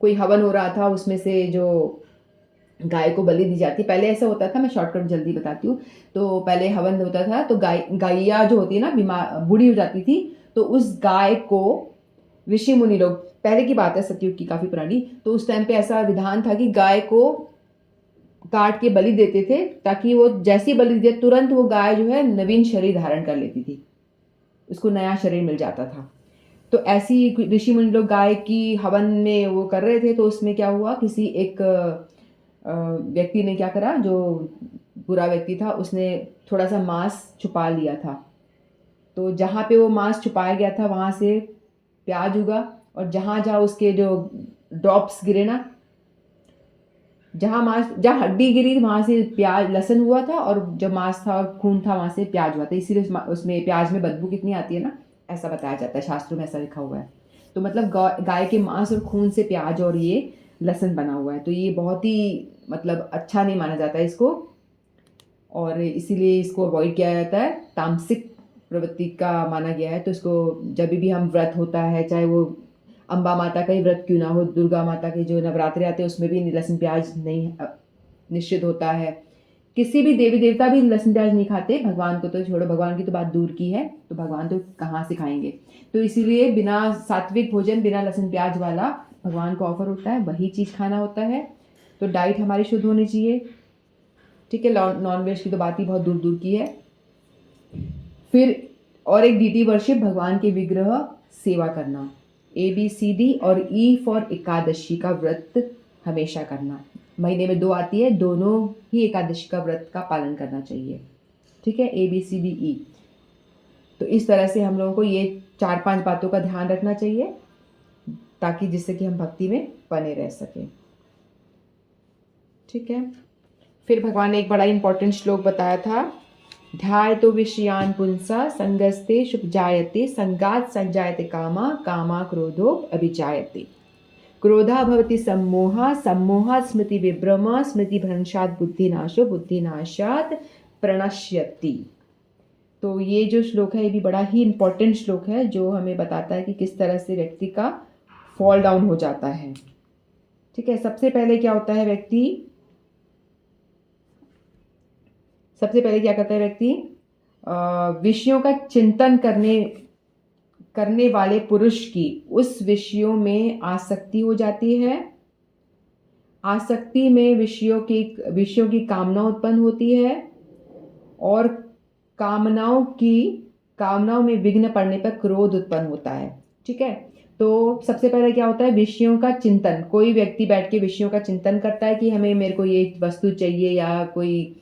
कोई हवन हो रहा था, उसमें से जो गाय को बलि दी जाती, पहले ऐसा होता था, मैं शॉर्टकट जल्दी बताती हूँ। तो पहले हवन होता था तो गैया जो होती है ना बीमार बूढ़ी हो जाती थी, तो उस गाय को ऋषि मुनि लोग, पहले की बात है सतयुग की काफी पुरानी, तो उस टाइम पे ऐसा विधान था कि गाय को काट के बलि देते थे, ताकि वो जैसी बलि दे तुरंत वो गाय जो है नवीन शरीर धारण कर लेती थी, उसको नया शरीर मिल जाता था। तो ऐसी ऋषि मुनि लोग गाय की हवन में वो कर रहे थे, तो उसमें क्या हुआ, किसी एक व्यक्ति ने क्या करा, जो बुरा व्यक्ति था उसने थोड़ा सा मांस छुपा लिया था। तो जहाँ पे वो मांस छुपाया गया था वहाँ से प्याज उगा, और जहाँ जहाँ उसके जो ड्रॉप्स गिरे ना, जहाँ हड्डी गिरी वहाँ से प्याज लहसुन हुआ था, और जो मांस था और खून था वहाँ से प्याज हुआ था। इसीलिए उसमें प्याज में बदबू कितनी आती है ना, ऐसा बताया जाता है, शास्त्रों में ऐसा लिखा हुआ है। तो मतलब गाय के मांस और खून से प्याज और ये लहसुन बना हुआ है, तो ये बहुत ही मतलब अच्छा नहीं माना जाता है इसको, और इसीलिए इसको अवॉइड किया जाता है, तामसिक प्रवृत्ति का माना गया है। तो इसको जब भी हम व्रत होता है, चाहे वो अम्बा माता का ही व्रत क्यों ना हो, दुर्गा माता के जो नवरात्रे आते हैं उसमें भी लहसुन प्याज नहीं निषिद्ध होता है। किसी भी देवी देवता भी लहसुन प्याज नहीं खाते, भगवान को तो छोड़ो, भगवान की तो बात दूर की है, तो भगवान तो कहाँ से खाएंगे। तो इसीलिए बिना सात्विक भोजन, बिना लहसुन प्याज वाला भगवान को ऑफर होता है, वही चीज़ खाना होता है। तो डाइट हमारी शुद्ध होनी चाहिए, ठीक है। नॉन वेज की तो बात ही बहुत दूर दूर की है। फिर और एक डीटी वर्शिप, भगवान के विग्रह सेवा करना। ए बी सी डी और ई फॉर एकादशी का व्रत हमेशा करना। महीने में 2 आती है, दोनों ही एकादशी का व्रत का पालन करना चाहिए, ठीक है। A B C D E. तो इस तरह से हम लोगों को ये 4-5 बातों का ध्यान रखना चाहिए, ताकि जिससे कि हम भक्ति में बने रह सकें, ठीक है। फिर भगवान ने एक बड़ा इंपॉर्टेंट श्लोक बताया था, ध्याय तो विषयान पुंसा संगस्ते शुभ जायते संगात संजायते कामा कामा क्रोधो अभिजायते क्रोधा भवति सम्मोहा सम्मोहात् स्मृति विभ्रमा स्मृति भ्रंशात् बुद्धिनाशो बुद्धिनाशात् प्रणश्यति। तो ये जो श्लोक है ये भी बड़ा ही इंपॉर्टेंट श्लोक है, जो हमें बताता है कि किस तरह से व्यक्ति का फॉल डाउन हो जाता है, ठीक है। सबसे पहले क्या होता है, सबसे पहले क्या करता है व्यक्ति, विषयों का चिंतन करने वाले पुरुष की उस विषयों में आसक्ति हो जाती है। आसक्ति में विषयों की कामना उत्पन्न होती है, और कामनाओं में विघ्न पड़ने पर क्रोध उत्पन्न होता है, ठीक है। तो सबसे पहले क्या होता है, विषयों का चिंतन। कोई व्यक्ति बैठ के विषयों का चिंतन करता है कि मेरे को ये वस्तु चाहिए, या कोई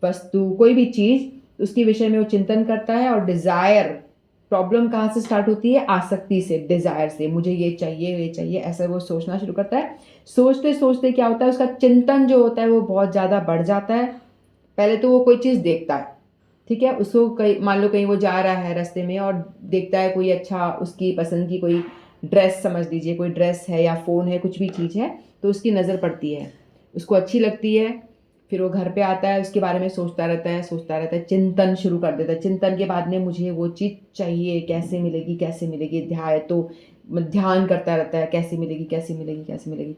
वस्तु कोई भी चीज़, उसके विषय में वो चिंतन करता है। और डिज़ायर, प्रॉब्लम कहाँ से स्टार्ट होती है, आसक्ति से, डिज़ायर से, मुझे ये चाहिए, ऐसा वो सोचना शुरू करता है। सोचते सोचते क्या होता है, उसका चिंतन जो होता है वो बहुत ज़्यादा बढ़ जाता है। पहले तो वो कोई चीज़ देखता है, ठीक है। उसको कहीं मान लो कहीं वो जा रहा है रास्ते में और देखता है कोई अच्छा उसकी पसंद की कोई ड्रेस, समझ लीजिए कोई ड्रेस है या फ़ोन है, कुछ भी चीज़ है, तो उसकी नज़र पड़ती है, उसको अच्छी लगती है। फिर वो घर पे आता है, उसके बारे में सोचता रहता है, सोचता रहता है, चिंतन शुरू कर देता है। चिंतन के बाद में मुझे वो चीज़ चाहिए, कैसे मिलेगी, कैसे मिलेगी, ध्यान करता रहता है, कैसे मिलेगी, कैसे मिलेगी, कैसे मिलेगी।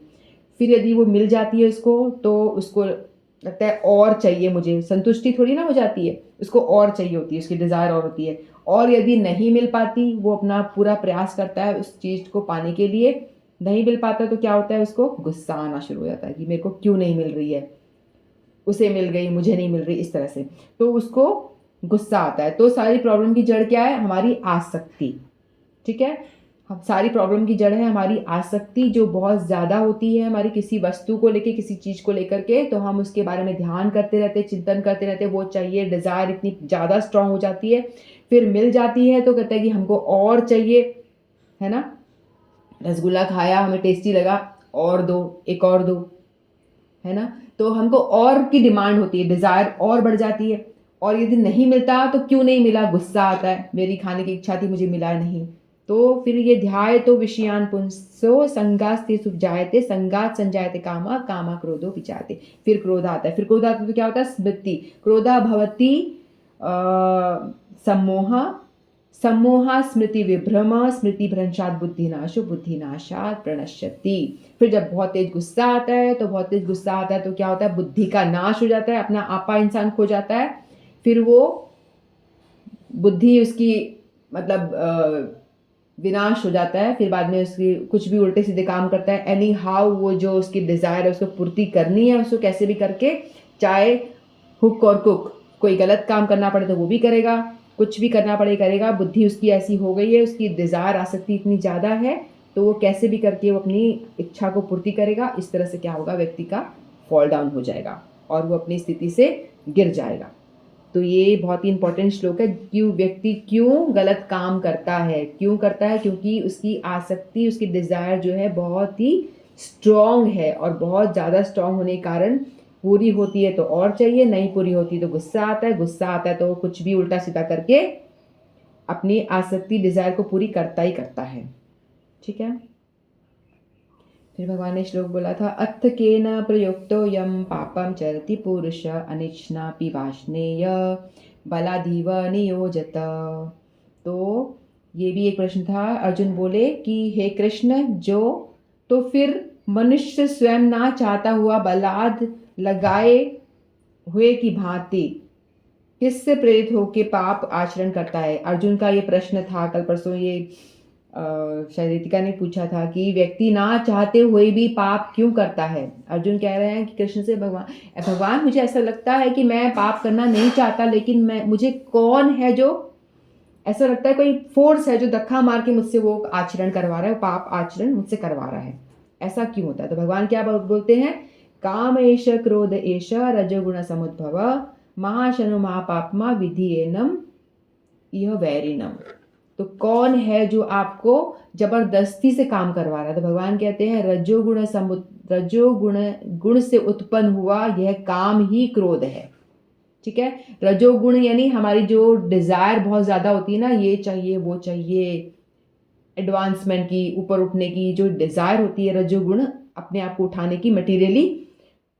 फिर यदि वो मिल जाती है उसको, तो उसको लगता है और चाहिए मुझे, संतुष्टि थोड़ी ना हो जाती है, उसको और चाहिए होती है, उसकी डिज़ायर और होती है। और यदि नहीं मिल पाती, वो अपना पूरा प्रयास करता है उस चीज़ को पाने के लिए, नहीं मिल पाता तो क्या होता है, उसको गुस्सा आना शुरू हो जाता है कि मेरे को क्यों नहीं मिल रही है, उसे मिल गई मुझे नहीं मिल रही, इस तरह से। तो उसको गुस्सा आता है। तो सारी प्रॉब्लम की जड़ क्या है, हमारी आसक्ति। ठीक है, हम सारी प्रॉब्लम की जड़ है हमारी आसक्ति, जो बहुत ज़्यादा होती है हमारी किसी वस्तु को लेके, किसी चीज़ को लेकर के। तो हम उसके बारे में ध्यान करते रहते, चिंतन करते रहते, वो चाहिए, डिज़ायर इतनी ज़्यादा स्ट्रांग हो जाती है। फिर मिल जाती है तो कहते हैं कि हमको और चाहिए, है ना। रसगुल्ला खाया, हमें टेस्टी लगा, और दो, एक और दो, है ना। तो हमको और की डिमांड होती है, डिज़ायर और बढ़ जाती है। और यदि नहीं मिलता तो क्यों नहीं मिला, गुस्सा आता है, मेरी खाने की इच्छा थी, मुझे मिला नहीं। तो फिर ये ध्याय तो विषयान पुंसो संगास्ते सुजायते, संगात संजायते कामा, कामा क्रोधो विचारते। फिर क्रोध आता है। फिर क्रोध आता है तो क्या होता है, स्मृति। क्रोधा भवती सम्मोह, सम्मोहा स्मृति विभ्रम, स्मृति भ्रंशात बुद्धिनाशो, बुद्धिनाशात प्रणश्यति। फिर जब बहुत तेज गुस्सा आता है, तो बहुत तेज गुस्सा आता है तो क्या होता है, बुद्धि का नाश हो जाता है, अपना आपा इंसान खो जाता है। फिर वो बुद्धि उसकी मतलब विनाश हो जाता है। फिर बाद में उसकी कुछ भी उल्टे सीधे काम करता है। एनी हाउ वो जो उसकी डिज़ायर है उसको पूर्ति करनी है, उसको कैसे भी करके, चाहे हुक और कुक, कोई गलत काम करना पड़े तो वो भी करेगा, कुछ भी करना पड़े करेगा। बुद्धि उसकी ऐसी हो गई है, उसकी डिज़ायर आसक्ति इतनी ज़्यादा है, तो वो कैसे भी करके वो अपनी इच्छा को पूर्ति करेगा। इस तरह से क्या होगा, व्यक्ति का फॉल डाउन हो जाएगा और वो अपनी स्थिति से गिर जाएगा। तो ये बहुत ही इंपॉर्टेंट श्लोक है। क्यों व्यक्ति क्यों गलत काम करता है, क्यों करता है, क्योंकि उसकी आसक्ति, उसकी डिज़ायर जो है बहुत ही स्ट्रॉन्ग है, और बहुत ज़्यादा स्ट्रॉन्ग होने के कारण पूरी होती है तो और चाहिए, नहीं पूरी होती तो गुस्सा आता है, गुस्सा आता है तो कुछ भी उल्टा सीधा करके अपनी आसक्ति, डिज़ायर को पूरी करता ही करता है। ठीक है। फिर भगवान ने श्लोक बोला था, अथ केन प्रयुक्तो यम पापम चरति पुरुष अनिच्छनापि वाष्णेय बलाधीव नियोजत। तो ये भी एक प्रश्न था। अर्जुन बोले कि हे कृष्ण, जो तो फिर मनुष्य स्वयं ना चाहता हुआ बलाद लगाए हुए की भांति किससे प्रेरित होकर पाप आचरण करता है। अर्जुन का ये प्रश्न था। कल परसों ये शायद रितिका ने पूछा था कि व्यक्ति ना चाहते हुए भी पाप क्यों करता है। अर्जुन कह रहे हैं कि कृष्ण से, भगवान मुझे ऐसा लगता है कि मैं पाप करना नहीं चाहता, लेकिन मुझे कौन है जो, ऐसा लगता है कोई फोर्स है जो धक्का मार के मुझसे वो आचरण करवा रहा है, पाप आचरण मुझसे करवा रहा है। ऐसा क्यों होता है। तो भगवान क्या बोलते हैं, काम एष क्रोध एष रजोगुण समुद्भव महाशनु महापापमा विधियेनम यह वैरिणम। तो कौन है जो आपको जबरदस्ती से काम करवा रहा है। तो भगवान कहते हैं रजोगुण गुण से उत्पन्न हुआ यह काम ही क्रोध है। ठीक है। रजोगुण यानी हमारी जो डिजायर बहुत ज्यादा होती है ना, ये चाहिए वो चाहिए, एडवांसमेंट की, ऊपर उठने की जो डिजायर होती है, रजोगुण अपने आप को उठाने की मटीरियली,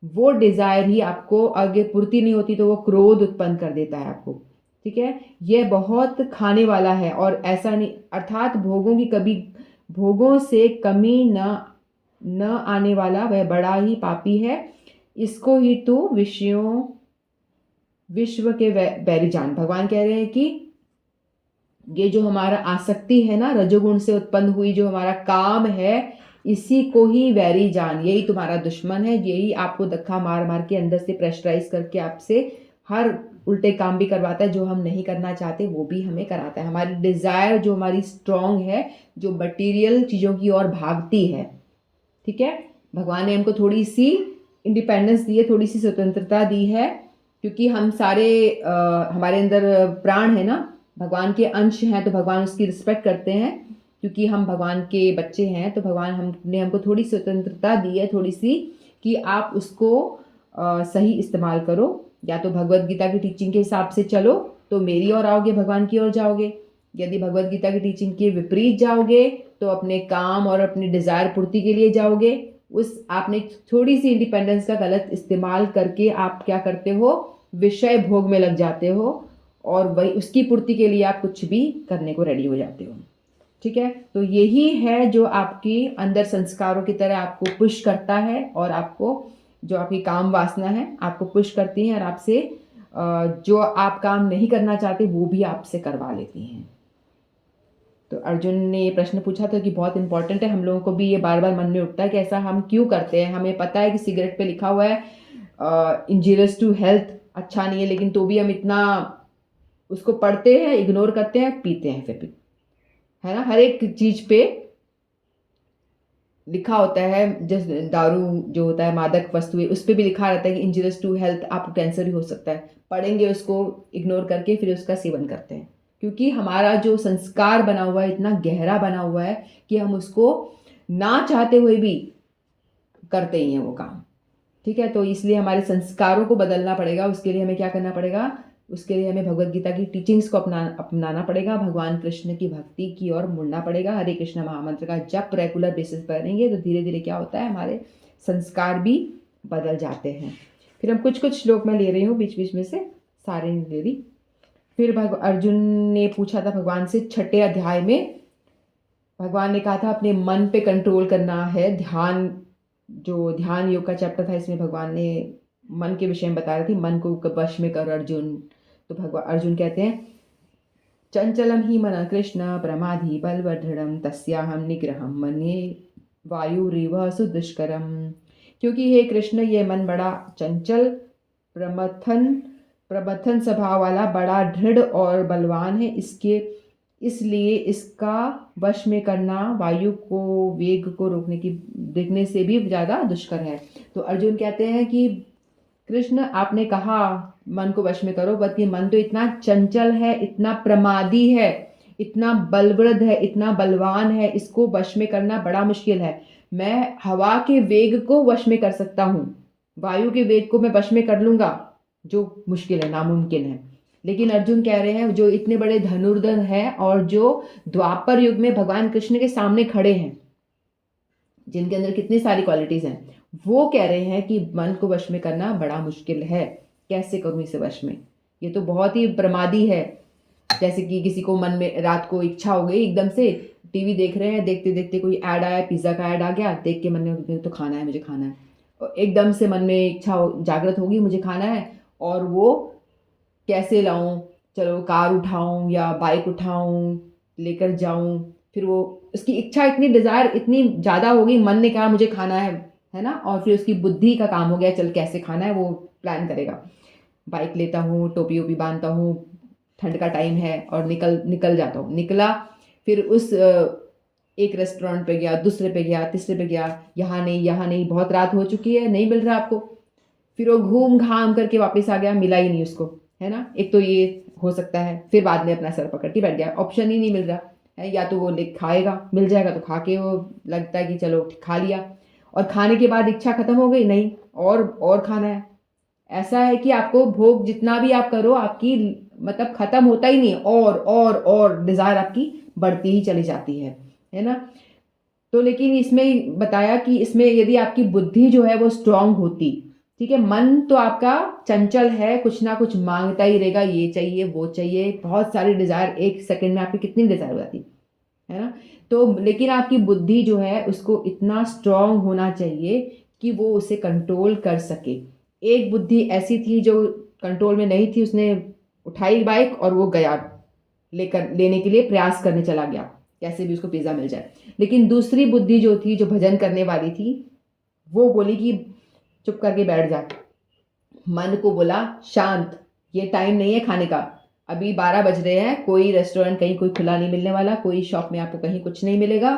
वो डिजायर ही आपको आगे पूर्ति नहीं होती तो वो क्रोध उत्पन्न कर देता है आपको। ठीक है। यह बहुत खाने वाला है और ऐसा नहीं, अर्थात भोगों से कमी न आने वाला वह बड़ा ही पापी है। इसको ही तू विश्व के बैरी जान। भगवान कह रहे हैं कि ये जो हमारा आसक्ति है ना, रजोगुण से उत्पन्न हुई जो हमारा काम है, इसी को ही वैरी जान, यही तुम्हारा दुश्मन है, यही आपको धक्का मार मार के अंदर से प्रेशराइज करके आपसे हर उल्टे काम भी करवाता है, जो हम नहीं करना चाहते वो भी हमें कराता है। हमारी डिजायर जो हमारी स्ट्रांग है, जो मटीरियल चीज़ों की ओर भागती है। ठीक है। भगवान ने हमको थोड़ी सी इंडिपेंडेंस दी है, थोड़ी सी स्वतंत्रता दी है, क्योंकि हम सारे हमारे अंदर प्राण है ना, भगवान के अंश हैं, तो भगवान उसकी रिस्पेक्ट करते हैं। क्योंकि हम भगवान के बच्चे हैं तो भगवान हमने हमको थोड़ी स्वतंत्रता दी है, थोड़ी सी, कि आप उसको सही इस्तेमाल करो। या तो भगवत गीता की टीचिंग के हिसाब से चलो, तो मेरी ओर आओगे, भगवान की ओर जाओगे। यदि भगवद गीता की टीचिंग के विपरीत जाओगे तो अपने काम और अपनी डिज़ायर पूर्ति के लिए जाओगे। उस आपने थोड़ी सी इंडिपेंडेंस का गलत इस्तेमाल करके आप क्या करते हो, विषय भोग में लग जाते हो और वही उसकी पूर्ति के लिए आप कुछ भी करने को रेडी हो जाते हो। ठीक है, तो यही है जो आपकी अंदर संस्कारों की तरह आपको पुश करता है और आपको जो आपकी काम वासना है आपको पुश करती हैं और आपसे जो आप काम नहीं करना चाहते वो भी आपसे करवा लेती हैं। तो अर्जुन ने ये प्रश्न पूछा था कि बहुत इंपॉर्टेंट है, हम लोगों को भी ये बार बार मन में उठता है कि ऐसा हम क्यों करते हैं। हमें पता है कि सिगरेट पे लिखा हुआ है इंजीरियस टू हेल्थ, अच्छा नहीं है, लेकिन तो भी हम इतना उसको पढ़ते हैं, इग्नोर करते हैं, पीते हैं फिर भी, है ना। हर एक चीज पे लिखा होता है, जैसे दारू जो होता है, मादक वस्तुएं, उस पर भी लिखा रहता है कि इंजीरियस टू हेल्थ, आपको कैंसर भी हो सकता है। पढ़ेंगे उसको, इग्नोर करके फिर उसका सेवन करते हैं, क्योंकि हमारा जो संस्कार बना हुआ है इतना गहरा बना हुआ है कि हम उसको ना चाहते हुए भी करते ही हैं वो काम। ठीक है, तो इसलिए हमारे संस्कारों को बदलना पड़ेगा। उसके लिए हमें क्या करना पड़ेगा, उसके लिए हमें भगवद गीता की टीचिंग्स को अपनाना पड़ेगा, भगवान कृष्ण की भक्ति की ओर मुड़ना पड़ेगा। हरे कृष्ण महामंत्र का जप रेगुलर बेसिस पर करेंगे तो धीरे धीरे क्या होता है, हमारे संस्कार भी बदल जाते हैं। फिर हम कुछ कुछ श्लोक मैं ले रही हूँ बीच बीच में से, सारे नहीं ले रही। फिर अर्जुन ने पूछा था भगवान से, छठे अध्याय में भगवान ने कहा था अपने मन पे कंट्रोल करना है। ध्यान, जो ध्यान योग का चैप्टर था, इसमें भगवान ने मन के विषय में बता रही थी, मन को वश में कर अर्जुन। तो भगवान अर्जुन कहते हैं, चंचलम ही मन कृष्ण प्रमाधि बलवदृढ़ तस्याहम निग्रहम मन्ये वायुरिव सुदुष्करम। क्योंकि हे कृष्ण, ये मन बड़ा चंचल, प्रमथन स्वभाव वाला, बड़ा दृढ़ और बलवान है, इसलिए इसका वश में करना वायु को, वेग को देखने से भी ज़्यादा दुष्कर है। तो अर्जुन कहते हैं कि कृष्ण, आपने कहा मन को वश में करो, बल्कि मन तो इतना चंचल है, इतना प्रमादी है, इतना बलवृद्ध है, इतना बलवान है, इसको वश में करना बड़ा मुश्किल है। मैं हवा के वेग को वश में कर सकता हूँ, वायु के वेग को मैं वश में कर लूंगा, जो मुश्किल है, नामुमकिन है। लेकिन अर्जुन कह रहे हैं, जो इतने बड़े धनुर्धर हैं और जो द्वापर युग में भगवान कृष्ण के सामने खड़े हैं, जिनके अंदर कितनी सारी क्वालिटीज हैं, वो कह रहे हैं कि मन को वश में करना बड़ा मुश्किल है, कैसे करूं इसे वश में, ये तो बहुत ही प्रमादी है। जैसे कि किसी को मन में रात को इच्छा हो गई, एकदम से टीवी देख रहे हैं, देखते देखते कोई ऐड आया, पिज्ज़ा का ऐड आ गया, देख के मन में तो खाना है, मुझे खाना है, और एकदम से मन में इच्छा जागृत होगी, मुझे खाना है, और वो कैसे लाऊं, चलो कार उठाऊं या बाइक उठाऊं, लेकर जाऊं, फिर वो उसकी इच्छा इतनी, डिज़ायर इतनी ज़्यादा होगी, मन ने कहा मुझे खाना है ना, और फिर उसकी बुद्धि का काम हो गया, चल कैसे खाना है वो प्लान करेगा। बाइक लेता हूँ, टोपी वोपी बांधता हूँ, ठंड का टाइम है, और निकल जाता हूँ। निकला, फिर उस एक रेस्टोरेंट पे गया, दूसरे पे गया, तीसरे पे गया, यहाँ नहीं, बहुत रात हो चुकी है, नहीं मिल रहा आपको। फिर वो घूम घाम करके वापस आ गया, मिला ही नहीं उसको, है ना। एक तो ये हो सकता है। फिर बाद में अपना सर पकड़ के बैठ गया, ऑप्शन ही नहीं मिल रहा है, या तो वो खाएगा, मिल जाएगा तो खा के वो लगता है कि चलो खा लिया, और खाने के बाद इच्छा खत्म हो गई, नहीं और खाना है। ऐसा है कि आपको भोग जितना भी आप करो, आपकी मतलब खत्म होता ही नहीं, और डिजायर आपकी बढ़ती ही चली जाती है ना। तो लेकिन इसमें बताया कि इसमें यदि आपकी बुद्धि जो है वो स्ट्रांग होती, ठीक है, मन तो आपका चंचल है, कुछ ना कुछ मांगता ही रहेगा, ये चाहिए वो चाहिए, बहुत सारी डिजायर, एक सेकंड में आपकी कितनी डिजायर हो जाती है ना। तो लेकिन आपकी बुद्धि जो है उसको इतना स्ट्रांग होना चाहिए कि वो उसे कंट्रोल कर सके। एक बुद्धि ऐसी थी जो कंट्रोल में नहीं थी, उसने उठाई बाइक और वो गया, लेने के लिए प्रयास करने चला गया, कैसे भी उसको पिज्ज़ा मिल जाए। लेकिन दूसरी बुद्धि जो थी, जो भजन करने वाली थी, वो बोली कि चुप करके बैठ जा। मन को बोला शांत, ये टाइम नहीं है खाने का, अभी 12 बज रहे हैं, कोई रेस्टोरेंट कहीं कोई खुला नहीं मिलने वाला, कोई शॉप में आपको कहीं कुछ नहीं मिलेगा,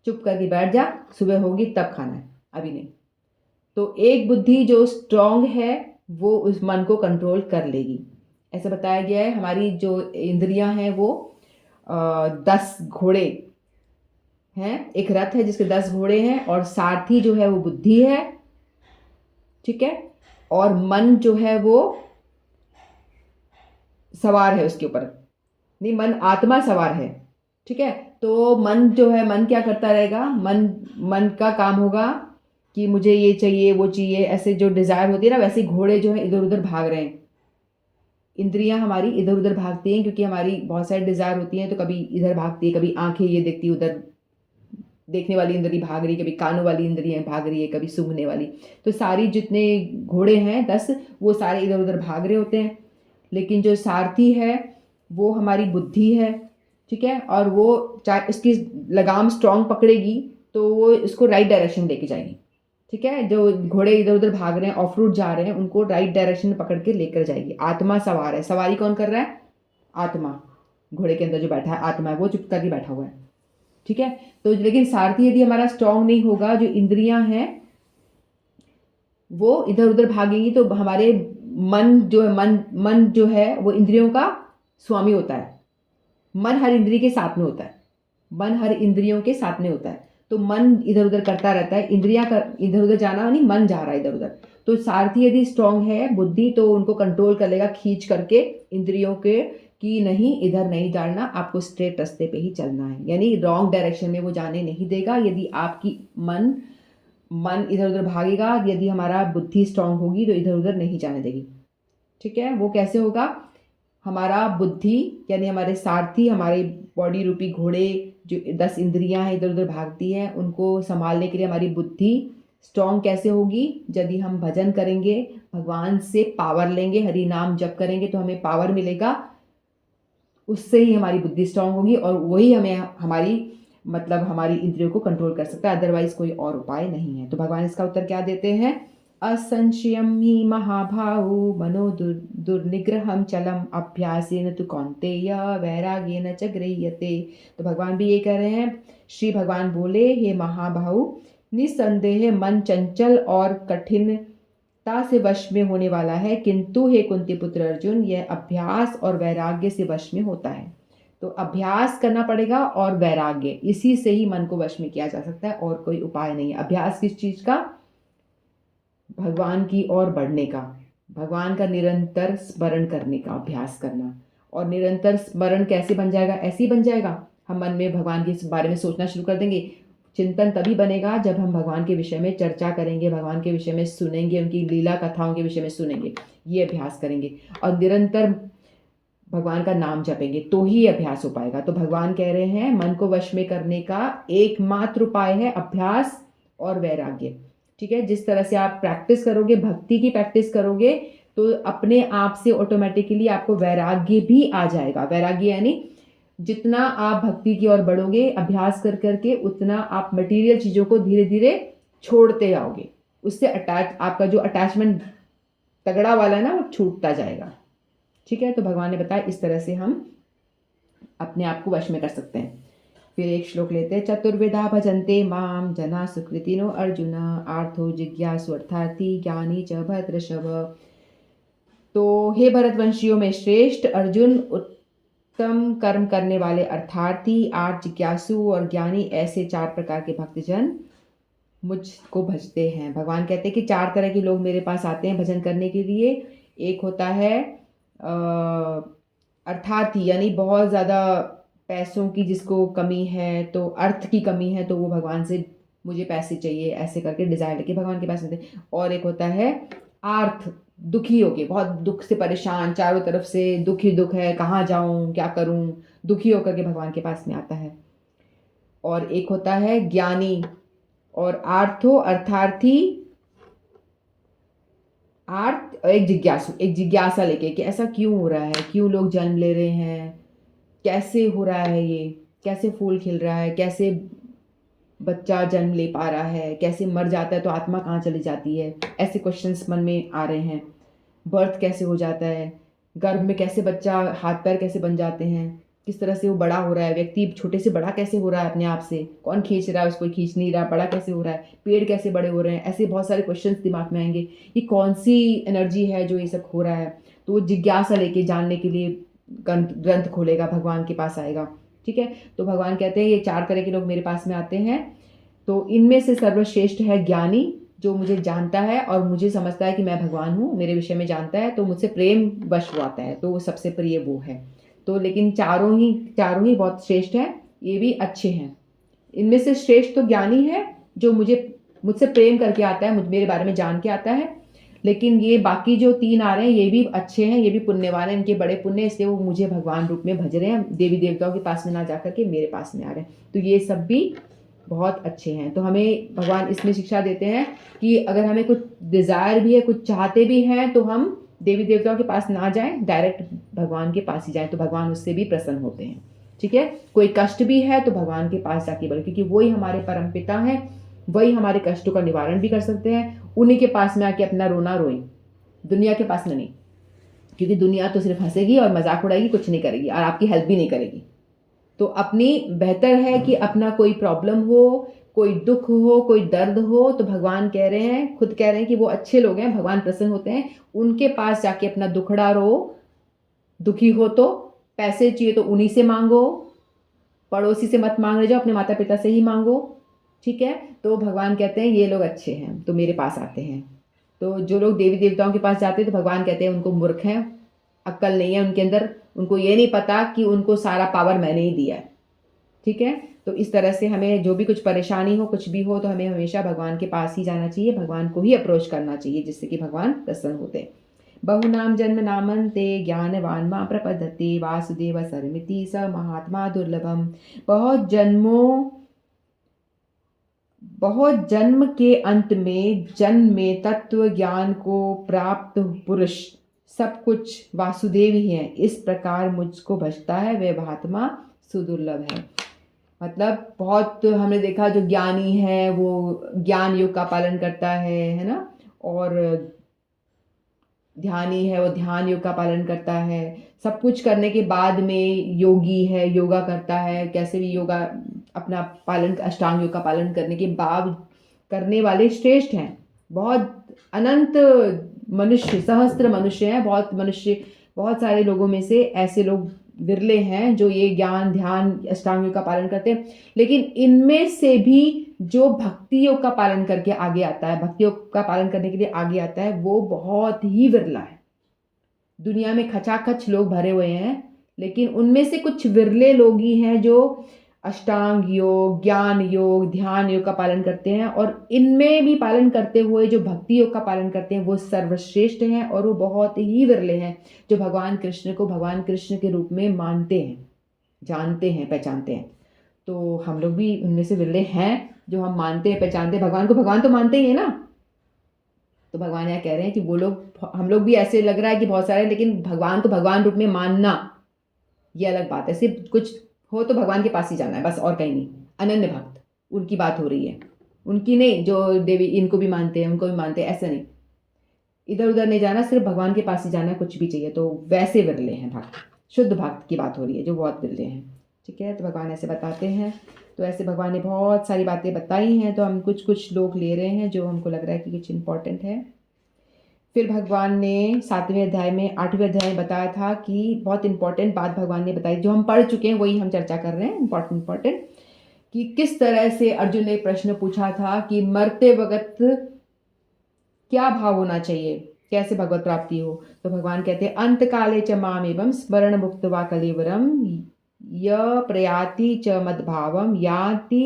चुप करके बैठ जा, सुबह होगी तब खाना है, अभी नहीं। तो एक बुद्धि जो स्ट्रांग है वो उस मन को कंट्रोल कर लेगी। ऐसा बताया गया है, हमारी जो इंद्रियां हैं वो 10 घोड़े हैं, एक रथ है जिसके 10 घोड़े हैं, और सारथी जो है वो बुद्धि है, ठीक है, और मन जो है वो सवार है उसके ऊपर, नहीं मन आत्मा सवार है। ठीक है, तो मन जो है, मन क्या करता रहेगा, मन मन का काम होगा कि मुझे ये चाहिए वो चाहिए, ऐसे जो डिज़ायर होती है ना, वैसे ही घोड़े जो है इधर उधर भाग रहे हैं। इंद्रियां हमारी इधर उधर भागती हैं क्योंकि हमारी बहुत सारी डिज़ायर होती हैं, तो कभी इधर भागती है, कभी आंखें ये देखती है उधर, देखने वाली इंद्री भाग रही है, कभी कानों वाली इंद्रियां भाग रही है, कभी सूंघने वाली। तो सारी जितने घोड़े हैं 10, वो सारे इधर उधर भाग रहे होते हैं। लेकिन जो सारथी है वो हमारी बुद्धि है। ठीक है, और वो चाहे उसकी लगाम स्ट्रांग पकड़ेगी तो वो इसको राइट डायरेक्शन लेके जाएगी। ठीक है, जो घोड़े इधर उधर भाग रहे हैं, ऑफ रूट जा रहे हैं, उनको राइट डायरेक्शन में पकड़ के लेकर जाएगी। आत्मा सवार है। सवारी कौन कर रहा है? आत्मा। घोड़े के अंदर जो बैठा है आत्मा है, वो चुप करके बैठा हुआ है। ठीक है, तो लेकिन सारथी यदि हमारा स्ट्रांग नहीं होगा, जो इंद्रियां हैं वो इधर उधर भागेंगी, तो हमारे मन जो है, मन जो है वो इंद्रियों का स्वामी होता है। मन हर इंद्रिय के साथ में होता है, मन हर इंद्रियों के साथ में होता है। तो मन इधर उधर करता रहता है, इंद्रियां कर इधर उधर जाना नहीं, मन जा रहा है इधर उधर। तो सारथी यदि स्ट्रांग है बुद्धि, तो उनको कंट्रोल कर लेगा खींच करके इंद्रियों के, कि नहीं इधर नहीं जाना, आपको स्ट्रेट रास्ते पे ही चलना है, यानी रॉन्ग डायरेक्शन में वो जाने नहीं देगा। यदि आपकी मन मन इधर उधर भागेगा, यदि हमारा बुद्धि स्ट्रांग होगी तो इधर उधर नहीं जाने देगी। ठीक है, वो कैसे होगा? हमारा बुद्धि यानी हमारे सारथी, हमारे बॉडी रूपी घोड़े, जो 10 इंद्रियां हैं इधर उधर भागती हैं, उनको संभालने के लिए हमारी बुद्धि स्ट्रांग कैसे होगी? यदि हम भजन करेंगे, भगवान से पावर लेंगे, हरि नाम जप करेंगे तो हमें पावर मिलेगा, उससे ही हमारी बुद्धि स्ट्रांग होगी और वही हमें हमारी मतलब हमारी इंद्रियों को कंट्रोल कर सकता है, अदरवाइज कोई और उपाय नहीं है। तो भगवान इसका उत्तर क्या देते हैं? असंशयम ही महाभाऊ मनो दुर्निग्रहम चलम अभ्यासेन तु कौन्तेय वैराग्येन च गृह्यते। तो भगवान भी ये कह रहे हैं, श्री भगवान बोले, हे महाभाऊ, निसंदेह मन चंचल और कठिनता से वश में होने वाला है, किंतु हे कुंती पुत्र अर्जुन, यह अभ्यास और वैराग्य से वश में होता है। तो अभ्यास करना पड़ेगा और वैराग्य, इसी से ही मन को वश में किया जा सकता है, और कोई उपाय नहीं है। अभ्यास किस चीज का? भगवान की ओर बढ़ने का, भगवान का निरंतर स्मरण करने का अभ्यास करना। और निरंतर स्मरण कैसे बन जाएगा? ऐसे ही बन जाएगा, हम मन में भगवान के बारे में सोचना शुरू कर देंगे। चिंतन तभी बनेगा जब हम भगवान के विषय में चर्चा करेंगे, भगवान के विषय में सुनेंगे, उनकी लीला कथाओं के विषय में सुनेंगे, ये अभ्यास करेंगे और निरंतर भगवान का नाम जपेंगे, तो ही अभ्यास हो पाएगा। तो भगवान कह रहे हैं मन को वश में करने का एकमात्र उपाय है अभ्यास और वैराग्य। ठीक है, जिस तरह से आप प्रैक्टिस करोगे, भक्ति की प्रैक्टिस करोगे, तो अपने आप से ऑटोमेटिकली आपको वैराग्य भी आ जाएगा। वैराग्य यानी जितना आप भक्ति की ओर बढ़ोगे अभ्यास कर करके, उतना आप मटेरियल चीज़ों को धीरे धीरे छोड़ते जाओगे, उससे अटैच, आपका जो अटैचमेंट तगड़ा वाला है ना, वो छूटता जाएगा। ठीक है, तो भगवान ने बताया इस तरह से हम अपने आप को वश में कर सकते हैं। फिर एक श्लोक लेते हैं, चतुर्विधा भजन्ते माम जना सुकृतिनो अर्जुन आर्थो जिज्ञासु अर्थार्थी ज्ञानी च भद्रशव। तो हे भरतवंशियों में श्रेष्ठ अर्जुन, उत्तम कर्म करने वाले अर्थार्थी, आर्थ जिज्ञासु और ज्ञानी, ऐसे 4 प्रकार के भक्तजन मुझको भजते हैं। भगवान कहते हैं कि 4 तरह के लोग मेरे पास आते हैं भजन करने के लिए। एक होता है अर्थार्थी, यानी बहुत ज़्यादा पैसों की जिसको कमी है, तो अर्थ की कमी है, तो वो भगवान से मुझे पैसे चाहिए ऐसे करके डिज़ायर लेके भगवान के पास आते हैं। और एक होता है आर्थ, दुखी होके, बहुत दुख से परेशान, चारों तरफ से दुख ही दुख है, कहाँ जाऊँ क्या करूँ, दुखी होकर के भगवान के पास में आता है। और एक होता है ज्ञानी। और आर्थो अर्थार्थी, आर्थ, एक जिज्ञासु, एक जिज्ञासा लेके कि ऐसा क्यों हो रहा है, क्यों लोग जन्म ले रहे हैं, कैसे हो रहा है ये, कैसे फूल खिल रहा है, कैसे बच्चा जन्म ले पा रहा है, कैसे मर जाता है तो आत्मा कहाँ चली जाती है, ऐसे क्वेश्चंस मन में आ रहे हैं। बर्थ कैसे हो जाता है, गर्भ में कैसे बच्चा, हाथ पैर कैसे बन जाते हैं, किस तरह से वो बड़ा हो रहा है, व्यक्ति छोटे से बड़ा कैसे हो रहा है अपने आप से, कौन खींच रहा है उसको, खींच नहीं रहा, बड़ा कैसे हो रहा है, पेड़ कैसे बड़े हो रहे हैं, ऐसे बहुत सारे क्वेश्चंस दिमाग में आएंगे। ये कौन सी एनर्जी है जो ये सब हो रहा है, तो वो जिज्ञासा लेके जानने के लिए ग्रंथ खोलेगा, भगवान के पास आएगा। ठीक है, तो भगवान कहते हैं ये 4 तरह के लोग मेरे पास में आते हैं। तो इनमें से सर्वश्रेष्ठ है ज्ञानी, जो मुझे जानता है और मुझे समझता है कि मैं भगवान हूँ, मेरे विषय में जानता है, तो मुझसे प्रेम वश वो आता है, तो वो सबसे प्रिय वो है। तो लेकिन चारों ही बहुत श्रेष्ठ हैं, ये भी अच्छे हैं। इनमें से श्रेष्ठ तो ज्ञानी है, जो मुझसे प्रेम करके आता है, मेरे बारे में जान के आता है। लेकिन ये बाकी जो 3 आ रहे हैं, ये भी अच्छे हैं, ये भी पुण्यवान हैं, इनके बड़े पुण्य, इसलिए वो मुझे भगवान रूप में भज रहे हैं, देवी देवताओं के पास में ना जाकर के मेरे पास में आ रहे हैं। तो ये सब भी बहुत अच्छे हैं। तो हमें भगवान इसमें शिक्षा देते हैं कि अगर हमें कुछ डिज़ायर भी है, कुछ चाहते भी हैं, तो हम देवी देवताओं के पास ना जाएं, डायरेक्ट भगवान के पास ही जाएं, तो भगवान उससे भी प्रसन्न होते हैं। ठीक है, कोई कष्ट भी है तो भगवान के पास जाके बोले, क्योंकि वही हमारे परम पिता हैं, वही हमारे कष्टों का निवारण भी कर सकते हैं। उन्हीं के पास में आके अपना रोना रोएं, दुनिया के पास में नहीं, क्योंकि दुनिया तो सिर्फ हंसेगी और मजाक उड़ाएगी, कुछ नहीं करेगी और आपकी हेल्प भी नहीं करेगी। तो अपनी बेहतर है कि अपना कोई प्रॉब्लम हो, कोई दुख हो, कोई दर्द हो, तो भगवान कह रहे हैं, खुद कह रहे हैं कि वो अच्छे लोग हैं, भगवान प्रसन्न होते हैं, उनके पास जाके अपना दुखड़ा रो। दुखी हो तो पैसे चाहिए तो उन्हीं से मांगो, पड़ोसी से मत मांग रहे जाओ, अपने माता पिता से ही मांगो। ठीक है, तो भगवान कहते हैं ये लोग अच्छे हैं तो मेरे पास आते हैं। तो जो लोग देवी देवताओं के पास जाते हैं तो भगवान कहते हैं उनको मूर्ख हैं, अक्ल नहीं है उनके अंदर, उनको ये नहीं पता कि उनको सारा पावर मैंने ही दिया है। ठीक है, तो इस तरह से हमें जो भी कुछ परेशानी हो, कुछ भी हो, तो हमें हमेशा भगवान के पास ही जाना चाहिए, भगवान को ही अप्रोच करना चाहिए, जिससे कि भगवान प्रसन्न होते हैं। बहुनाम जन्म नामन्ते ज्ञानवान मां प्रपद्यते वासुदेव सर्वमिति स महात्मा दुर्लभम। बहुत जन्म के अंत में जन्म में तत्व ज्ञान को प्राप्त पुरुष सब कुछ वासुदेव ही है, इस प्रकार मुझको भजता है वह महात्मा सुदुर्लभ है। मतलब बहुत हमने देखा जो ज्ञानी है वो ज्ञान योग का पालन करता है ना, और ध्यानी है वो ध्यान योग का पालन करता है, सब कुछ करने के बाद में योगी है, योगा करता है, कैसे भी योगा अपना पालन, अष्टांग योग का पालन करने के बाद करने वाले श्रेष्ठ हैं। बहुत अनंत मनुष्य, सहस्त्र मनुष्य हैं, बहुत सारे लोगों में से ऐसे लोग विरले हैं जो ये ज्ञान ध्यान अष्टांग योग का पालन करते हैं। लेकिन इनमें से भी जो भक्ति योग का पालन करके आगे आता है, भक्ति योग का पालन करने के लिए आगे आता है, वो बहुत ही विरला है। दुनिया में खचाखच लोग भरे हुए हैं, लेकिन उनमें से कुछ विरले लोग ही हैं जो अष्टांग योग, ज्ञान योग, ध्यान योग का पालन करते हैं। और इनमें भी पालन करते हुए जो भक्ति योग का पालन करते हैं वो सर्वश्रेष्ठ हैं, और वो बहुत ही विरले हैं जो भगवान कृष्ण को भगवान कृष्ण के रूप में मानते हैं, जानते हैं, पहचानते हैं। तो हम लोग भी उनमें से विरले हैं जो हम मानते हैं, पहचानते हैं भगवान को। भगवान तो मानते ही है ना। तो भगवान यहाँ कह रहे हैं कि वो लोग, हम लोग भी ऐसे लग रहा है कि बहुत सारे, लेकिन भगवान को भगवान रूप में मानना ये अलग बात है। सिर्फ कुछ हो तो भगवान के पास ही जाना है, बस, और कहीं नहीं। अनन्य भक्त, उनकी बात हो रही है, उनकी नहीं, जो देवी इनको भी मानते हैं उनको भी मानते हैं, ऐसा नहीं, इधर उधर नहीं जाना, सिर्फ भगवान के पास ही जाना है, कुछ भी चाहिए तो। वैसे विरले हैं भक्त, शुद्ध भक्त की बात हो रही है, जो बहुत विरले हैं। ठीक है, तो भगवान ऐसे बताते हैं। तो ऐसे भगवान ने बहुत सारी बातें बताई हैं, तो हम कुछ कुछ लोग ले रहे हैं जो हमको लग रहा है कि कुछ इंपॉर्टेंट है। फिर भगवान ने 7वें अध्याय में 8वें अध्याय में बताया था कि बहुत इंपॉर्टेंट बात भगवान ने बताई, जो हम पढ़ चुके हैं वही हम चर्चा कर रहे हैं, इंपॉर्टेंट, कि किस तरह से अर्जुन ने प्रश्न पूछा था कि मरते वक्त क्या भाव होना चाहिए, कैसे भगवत प्राप्ति हो। तो भगवान कहते हैं अंत काले च माम एवं स्मरण मुक्त वा कलेवरम य प्रयाति च मद्भावम याति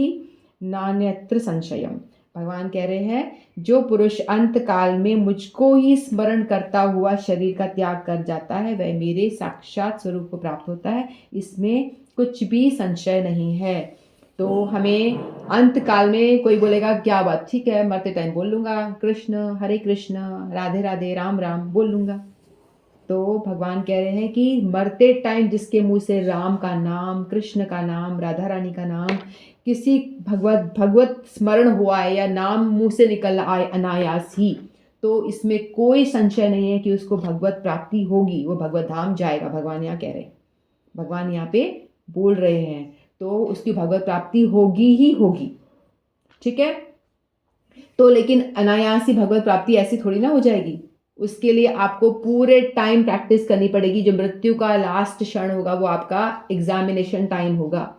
नान्यत्र संशयम। भगवान कह रहे हैं जो पुरुष अंत काल में मुझको ही स्मरण करता हुआ शरीर का त्याग कर जाता है वह मेरे साक्षात स्वरूप को प्राप्त होता है, इसमें कुछ भी संशय नहीं है। तो हमें अंत काल में कोई बोलेगा क्या बात, ठीक है मरते टाइम बोल लूँगा कृष्ण हरे कृष्ण राधे राधे राम राम बोल लूँगा। तो भगवान कह रहे हैं कि मरते टाइम जिसके मुंह से राम का नाम, कृष्ण का नाम, राधा रानी का नाम, किसी भगवत स्मरण हुआ है या नाम मुंह से निकल आए अनायास ही, तो इसमें कोई संशय नहीं है कि उसको भगवत प्राप्ति होगी, वो भगवत धाम जाएगा। भगवान यहाँ कह रहे हैं, भगवान यहाँ पे बोल रहे हैं, तो उसकी भगवत प्राप्ति होगी ही होगी। ठीक है, तो लेकिन अनायास ही भगवत प्राप्ति ऐसी थोड़ी ना हो जाएगी, उसके लिए आपको पूरे टाइम प्रैक्टिस करनी पड़ेगी। जो मृत्यु का लास्ट क्षण होगा वो आपका एग्जामिनेशन टाइम होगा।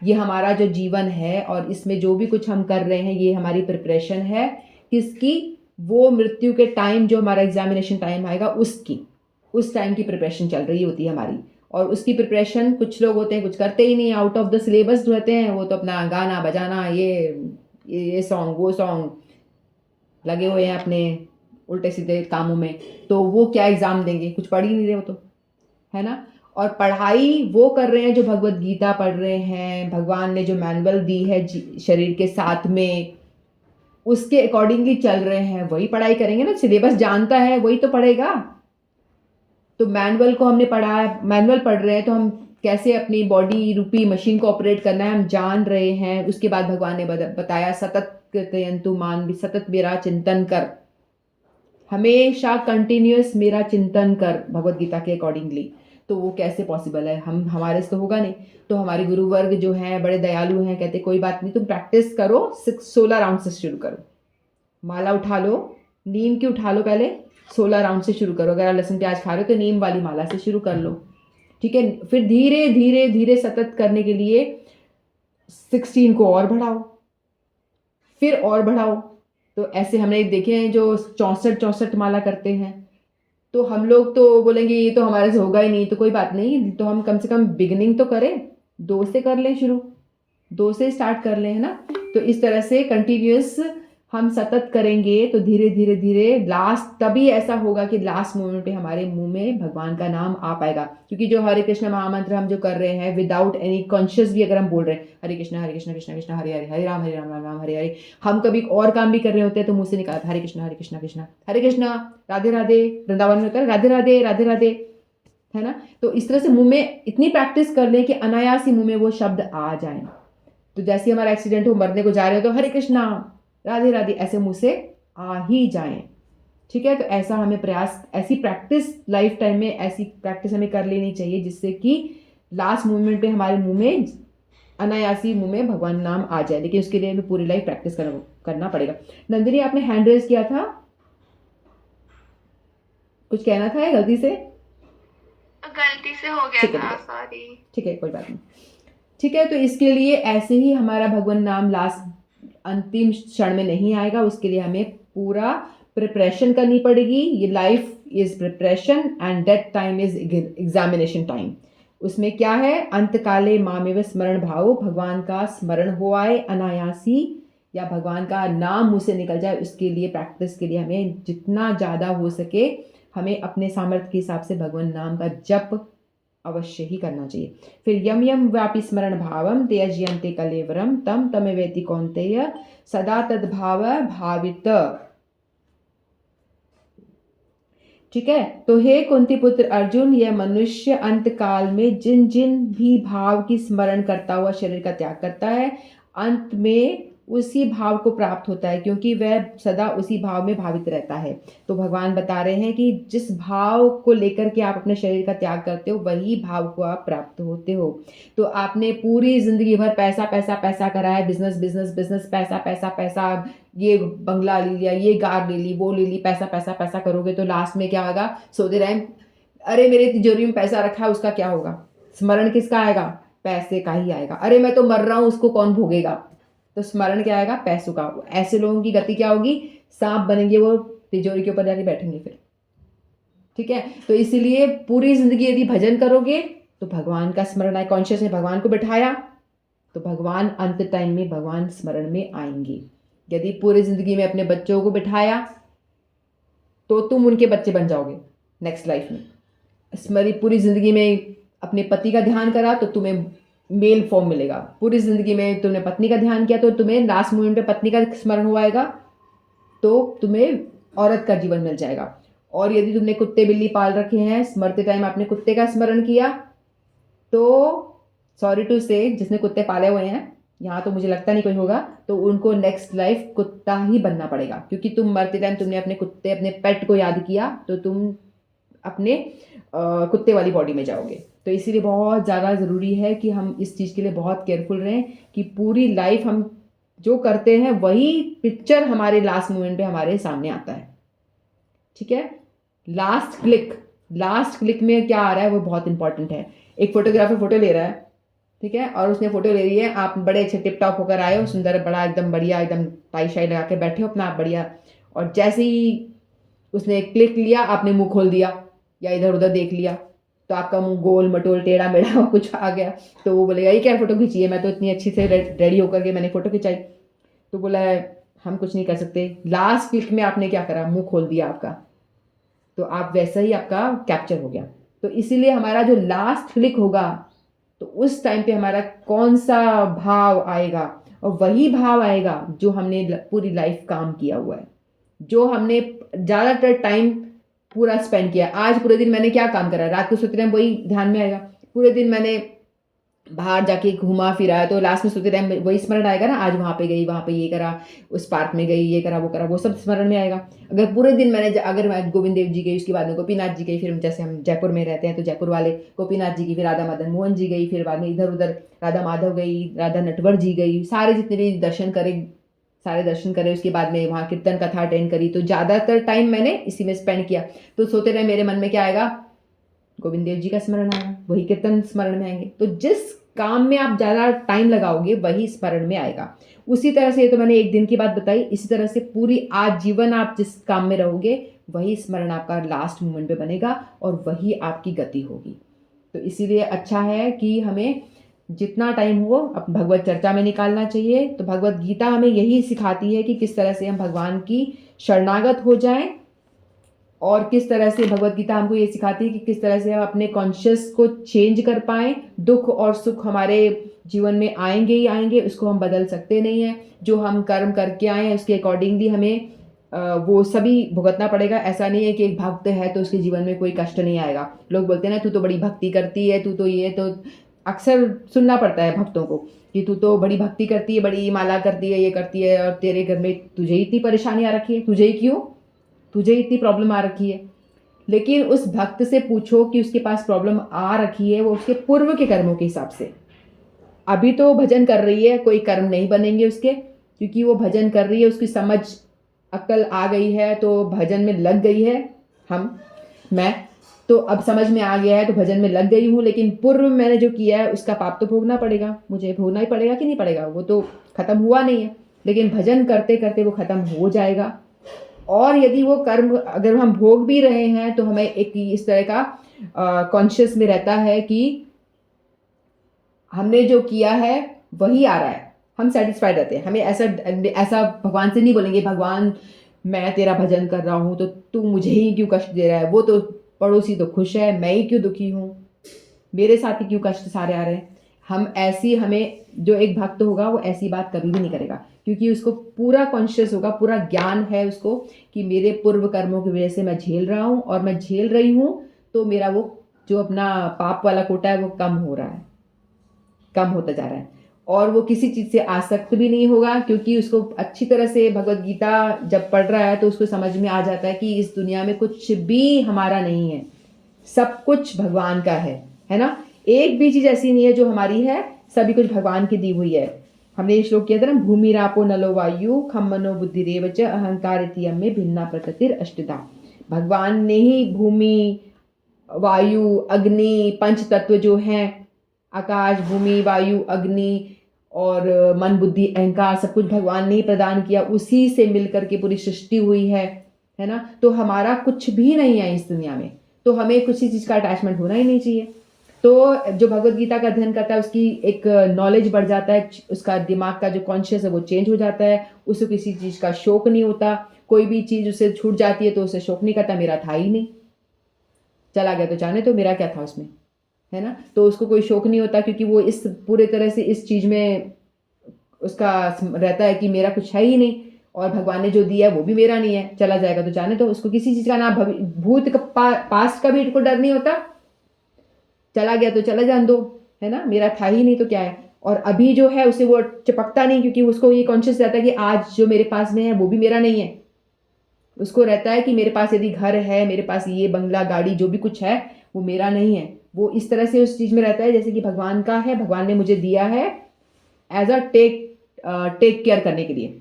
ये हमारा जो जीवन है और इसमें जो भी कुछ हम कर रहे हैं ये हमारी प्रिपरेशन है किसकी? वो मृत्यु के टाइम जो हमारा एग्जामिनेशन टाइम आएगा उसकी, उस टाइम की प्रिपरेशन चल रही होती है हमारी। और उसकी प्रिपरेशन कुछ लोग होते हैं कुछ करते ही नहीं, आउट ऑफ द सिलेबस रहते हैं, वो तो अपना गाना बजाना ये सॉन्ग वो सॉन्ग लगे हुए हैं अपने उल्टे सीधे कामों में। तो वो क्या एग्ज़ाम देंगे? कुछ पढ़ ही नहीं रहे वो तो, है ना। और पढ़ाई वो कर रहे हैं जो भगवत गीता पढ़ रहे हैं, भगवान ने जो मैनुअल दी है शरीर के साथ में, उसके अकॉर्डिंगली चल रहे हैं, वही पढ़ाई करेंगे ना। सिलेबस जानता है वही तो पढ़ेगा। तो मैनुअल को हमने पढ़ा है, मैनुअल पढ़ रहे हैं तो हम कैसे अपनी बॉडी रूपी मशीन को ऑपरेट करना है हम जान रहे हैं। उसके बाद भगवान ने बताया सतत कृतयंतु मान भी, सतत मेरा चिंतन कर, हमेशा कंटिन्यूअस मेरा चिंतन कर भगवत गीता के अकॉर्डिंगली। तो वो कैसे पॉसिबल है? हमारे से तो होगा नहीं। तो हमारे गुरु वर्ग जो हैं बड़े दयालु हैं, कहते कोई बात नहीं, तुम प्रैक्टिस करो, 16 राउंड से शुरू करो, माला उठा लो, नीम की उठा लो, पहले 16 राउंड से शुरू करो। अगर आप लहसुन प्याज खा रहे हो तो नीम वाली माला से शुरू कर लो, ठीक है। फिर धीरे धीरे धीरे सतत करने के लिए 16 को और बढ़ाओ, फिर और बढ़ाओ। तो ऐसे हमने देखे हैं जो 64 माला करते हैं। तो हम लोग तो बोलेंगे ये तो हमारे से होगा ही नहीं, तो कोई बात नहीं, तो हम कम से कम बिगिनिंग तो करें, 2 से कर लें शुरू, 2 से स्टार्ट कर लें, है ना। तो इस तरह से कंटिन्यूअस हम सतत करेंगे तो धीरे धीरे धीरे लास्ट तभी ऐसा होगा कि लास्ट मोमेंट पे हमारे मुंह में भगवान का नाम आ पाएगा। क्योंकि जो हरे कृष्ण महामंत्र हम जो कर रहे हैं विदाउट एनी कॉन्शियस भी अगर हम बोल रहे हैं हरे कृष्ण कृष्ण कृष्ण हरे हरे, हरे राम राम राम हरे हरे, हम कभी और काम भी कर रहे होते हैं तो मुंह से निकालता हरे कृष्ण कृष्ण हरे कृष्ण, राधे राधे, वृंदावन में होता है राधे राधे राधे राधे, है ना। तो इस तरह से मुंह में इतनी प्रैक्टिस कर लें कि अनायास ही मुंह में वो शब्द आ जाए। तो जैसे हमारा एक्सीडेंट हो, मरने को जा रहे हो तो हरे कृष्णा राधे राधे ऐसे मुंह से आ ही जाएं, ठीक है। तो ऐसा हमें प्रयास, ऐसी प्रैक्टिस लाइफ टाइम में ऐसी प्रैक्टिस हमें कर लेनी चाहिए जिससे कि लास्ट मोमेंट पे हमारे मुंह में अनायासी मुंह में भगवान नाम आ जाए। लेकिन उसके लिए हमें पूरी लाइफ प्रैक्टिस करना पड़ेगा। नंदिनी आपने हैंड रेज किया था, कुछ कहना था या गलती से हो गया था, सॉरी। ठीक है कोई बात नहीं, ठीक है। तो इसके लिए ऐसे ही हमारा भगवान नाम लास्ट अंतिम क्षण में नहीं आएगा, उसके लिए हमें पूरा प्रिपरेशन करनी पड़ेगी। ये life is preparation and death time is examination time. उसमें क्या है? अंतकाले मामेव स्मरण भाव, भगवान का स्मरण हो आए अनायासी, या भगवान का नाम मुंह से निकल जाए, उसके लिए प्रैक्टिस के लिए हमें जितना ज़्यादा हो सके हमें अपने सामर्थ्य के हिसाब से भगवान नाम का जप अवश्य ही करना चाहिए। फिर यम यम व्यापी स्मरण भावम त्यज्यन्ते कलेवरम तम तमेवेति कौन्तेय सदा तद्भाव भावित, ठीक है। तो हे कुंती पुत्र अर्जुन, यह मनुष्य अंत काल में जिन जिन भी भाव की स्मरण करता हुआ शरीर का त्याग करता है, अंत में उसी भाव को प्राप्त होता है, क्योंकि वह सदा उसी भाव में भावित रहता है। तो भगवान बता रहे हैं कि जिस भाव को लेकर के आप अपने शरीर का त्याग करते हो वही भाव को आप प्राप्त होते हो। तो आपने पूरी जिंदगी भर पैसा पैसा पैसा करा है, बिजनेस बिजनेस बिजनेस, पैसा पैसा पैसा, ये बंगला ले लिया, ये कार ले ली, वो ले ली, पैसा पैसा पैसा करोगे तो लास्ट में क्या होगा? सोते रहे अरे मेरे तिजोरी में पैसा रखा है, उसका क्या होगा? स्मरण किसका आएगा? पैसे का ही आएगा। अरे मैं तो मर रहा हूं, उसको कौन भोगेगा? तो स्मरण क्या आएगा? पैसों का। ऐसे लोगों की गति क्या होगी? सांप बनेंगे, वो तिजोरी के ऊपर जाके बैठेंगे फिर, ठीक है। तो इसीलिए पूरी जिंदगी यदि भजन करोगे तो भगवान का स्मरण आए, कॉन्शियस में भगवान को बिठाया तो भगवान अंत टाइम में भगवान स्मरण में आएंगे। यदि पूरी जिंदगी में अपने बच्चों को बिठाया तो तुम उनके बच्चे बन जाओगे नेक्स्ट लाइफ में। स्मरी पूरी जिंदगी में अपने पति का ध्यान करा तो तुम्हें मेल फॉर्म मिलेगा। पूरी जिंदगी में तुमने पत्नी का ध्यान किया तो तुम्हें लास्ट मोमेंट पे पत्नी का स्मरण हो आएगा, तो तुम्हें औरत का जीवन मिल जाएगा। और यदि तुमने कुत्ते बिल्ली पाल रखे हैं, स्मरते टाइम आपने कुत्ते का स्मरण किया तो सॉरी टू से जिसने कुत्ते पाले हुए हैं, यहाँ तो मुझे लगता नहीं कोई होगा, तो उनको नेक्स्ट लाइफ कुत्ता ही बनना पड़ेगा। क्योंकि तुम मरते टाइम तुमने अपने कुत्ते, अपने पेट को याद किया तो तुम अपने कुत्ते वाली बॉडी में जाओगे। तो इसीलिए बहुत ज़्यादा ज़रूरी है कि हम इस चीज़ के लिए बहुत केयरफुल रहें कि पूरी लाइफ हम जो करते हैं वही पिक्चर हमारे लास्ट मोमेंट पे हमारे सामने आता है, ठीक है। लास्ट क्लिक में क्या आ रहा है वो बहुत इंपॉर्टेंट है। एक फोटोग्राफर फोटो ले रहा है, ठीक है, और उसने फोटो ले रही है, आप बड़े अच्छे टिप टॉप होकर आए हो, सुंदर बड़ा एकदम बढ़िया, एकदम टाई शाई लगा के बैठे हो अपना, आप बढ़िया और जैसे ही उसने क्लिक लिया, आपने मुंह खोल दिया या इधर उधर देख लिया, तो आपका मुंह गोल मटोल टेढ़ा मेढ़ा कुछ आ गया, तो वो बोलेगा ये क्या फ़ोटो खींची है, मैं तो इतनी अच्छी से रेडी होकर के मैंने फ़ोटो खिंचाई। तो बोला हम कुछ नहीं कर सकते, लास्ट क्लिक में आपने क्या करा, मुंह खोल दिया आपका, तो आप वैसा ही आपका कैप्चर हो गया। तो इसीलिए हमारा जो लास्ट क्लिक होगा, तो उस टाइम पे हमारा कौन सा भाव आएगा, और वही भाव आएगा जो हमने पूरी लाइफ काम किया हुआ है, जो हमने ज़्यादातर टाइम पूरा स्पेंड किया। आज पूरे दिन मैंने क्या काम करा, रात को सोते टाइम वही ध्यान में आएगा। पूरे दिन मैंने बाहर जाके घूमा फिरा, तो लास्ट में सोते टाइम वही स्मरण आएगा ना, आज वहाँ पे गई, वहाँ पे ये करा, उस पार्क में गई, ये करा, वो करा, वो सब स्मरण में आएगा। अगर पूरे दिन मैंने अगर मैं गोविंद देव जी गई, उसके बाद में गोपीनाथ जी गई, फिर जैसे हम जयपुर में रहते हैं तो जयपुर वाले गोपीनाथ जी की, फिर राधा मदन मोहन जी गई, फिर बाद में इधर उधर राधा माधव गई, राधा नटवर जी गई, सारे जितने भी दर्शन करे, सारे दर्शन करे, उसके बाद में वहाँ कीर्तन कथा अटेंड करी, तो ज़्यादातर टाइम मैंने इसी में स्पेंड किया। तो सोते रहे मेरे मन में क्या आएगा, गोविंद देव जी का स्मरण आएगा, वही कीर्तन स्मरण में आएंगे। तो जिस काम में आप ज़्यादा टाइम लगाओगे वही स्मरण में आएगा। उसी तरह से, ये तो मैंने एक दिन की बात बताई, इसी तरह से पूरी आजीवन आप जिस काम में रहोगे वही स्मरण आपका लास्ट मोमेंट पे बनेगा और वही आपकी गति होगी। तो इसीलिए अच्छा है कि हमें जितना टाइम हो अब भगवत चर्चा में निकालना चाहिए। तो भगवत गीता हमें यही सिखाती है कि किस तरह से हम भगवान की शरणागत हो जाएं, और किस तरह से भगवत गीता हमको ये सिखाती है कि किस तरह से हम अपने कॉन्शियस को चेंज कर पाएं। दुख और सुख हमारे जीवन में आएंगे ही आएंगे, उसको हम बदल सकते नहीं हैं। जो हम कर्म करके आए हैं उसके अकॉर्डिंगली हमें वो सभी भुगतना पड़ेगा। ऐसा नहीं है कि एक भक्त है तो उसके जीवन में कोई कष्ट नहीं आएगा। लोग बोलते हैं ना, तू तो बड़ी भक्ति करती है, तू तो ये, तो अक्सर सुनना पड़ता है भक्तों को कि तू तो बड़ी भक्ति करती है, बड़ी माला करती है, ये करती है, और तेरे घर में तुझे इतनी परेशानी आ रखी है, तुझे ही क्यों, तुझे इतनी प्रॉब्लम आ रखी है। लेकिन उस भक्त से पूछो कि उसके पास प्रॉब्लम आ रखी है वो उसके पूर्व के कर्मों के हिसाब से। अभी तो भजन कर रही है, कोई कर्म नहीं बनेंगे उसके, क्योंकि वो भजन कर रही है, उसकी समझ अक्ल आ गई है, तो भजन में लग गई है। मैं तो अब समझ में आ गया है तो भजन में लग गई हूँ। लेकिन पूर्व में मैंने जो किया है उसका पाप तो भोगना पड़ेगा, मुझे भोगना ही पड़ेगा कि नहीं पड़ेगा, वो तो खत्म हुआ नहीं है। लेकिन भजन करते करते वो खत्म हो जाएगा। और यदि वो कर्म अगर हम भोग भी रहे हैं तो हमें एक इस तरह का कॉन्शियस में रहता है कि हमने जो किया है वही आ रहा है, हम सेटिस्फाइड रहते हैं। हमें ऐसा भगवान से नहीं बोलेंगे, भगवान मैं तेरा भजन कर रहा हूँ तो तू मुझे ही क्यों कष्ट दे रहा है, वो तो पड़ोसी तो खुश है, मैं ही क्यों दुखी हूँ, मेरे साथ ही क्यों कष्ट सारे आ रहे हैं। हमें जो एक भक्त होगा वो ऐसी बात कभी भी नहीं करेगा, क्योंकि उसको पूरा कॉन्शियस होगा, पूरा ज्ञान है उसको कि मेरे पूर्व कर्मों की वजह से मैं झेल रहा हूँ और मैं झेल रही हूँ, तो मेरा वो जो अपना पाप वाला कोटा है वो कम हो रहा है, कम होता जा रहा है। और वो किसी चीज़ से आसक्त भी नहीं होगा, क्योंकि उसको अच्छी तरह से भगवत गीता जब पढ़ रहा है तो उसको समझ में आ जाता है कि इस दुनिया में कुछ भी हमारा नहीं है, सब कुछ भगवान का है ना। एक भी चीज़ ऐसी नहीं है जो हमारी है, सभी कुछ भगवान की दी हुई है। हमने ये श्लोक किया था ना, भूमि रापो नलो वायु खम मनो बुद्धि रेवच अहंकार इत्यम में भिन्ना प्रकृतिर अष्टधा। भगवान ने ही भूमि, वायु, अग्नि, पंच तत्व जो हैं, आकाश, भूमि, वायु, अग्नि और मन, बुद्धि, अहंकार, सब कुछ भगवान ने ही प्रदान किया। उसी से मिलकर के पूरी सृष्टि हुई है ना। तो हमारा कुछ भी नहीं है इस दुनिया में, तो हमें किसी चीज़ का अटैचमेंट होना ही नहीं चाहिए। तो जो भगवत गीता का अध्ययन करता है उसकी एक नॉलेज बढ़ जाता है, उसका दिमाग का जो कॉन्शियस है वो चेंज हो जाता है, उसको किसी चीज़ का शौक नहीं होता। कोई भी चीज़ उसे छूट जाती है तो उसे शौक नहीं करता, मेरा था ही नहीं, चला गया तो जाने, तो मेरा क्या था उसमें, है ना। तो उसको कोई शौक नहीं होता, क्योंकि वो इस पूरे तरह से इस चीज़ में उसका रहता है कि मेरा कुछ है ही नहीं, और भगवान ने जो दिया है वो भी मेरा नहीं है, चला जाएगा तो जाने। तो उसको किसी चीज़ का ना भूत का पास्ट का भी को डर नहीं होता, चला गया तो चला जान दो, है ना, मेरा था ही नहीं तो क्या है। और अभी जो है उसे वो चिपकता नहीं, क्योंकि उसको ये कॉन्शियस रहता है कि आज जो मेरे पास में है वो भी मेरा नहीं है। उसको रहता है कि मेरे पास यदि घर है, मेरे पास ये बंगला, गाड़ी, जो भी कुछ है वो मेरा नहीं है। वो इस तरह से उस चीज़ में रहता है जैसे कि भगवान का है, भगवान ने मुझे दिया है एज अ टेक केयर करने के लिए,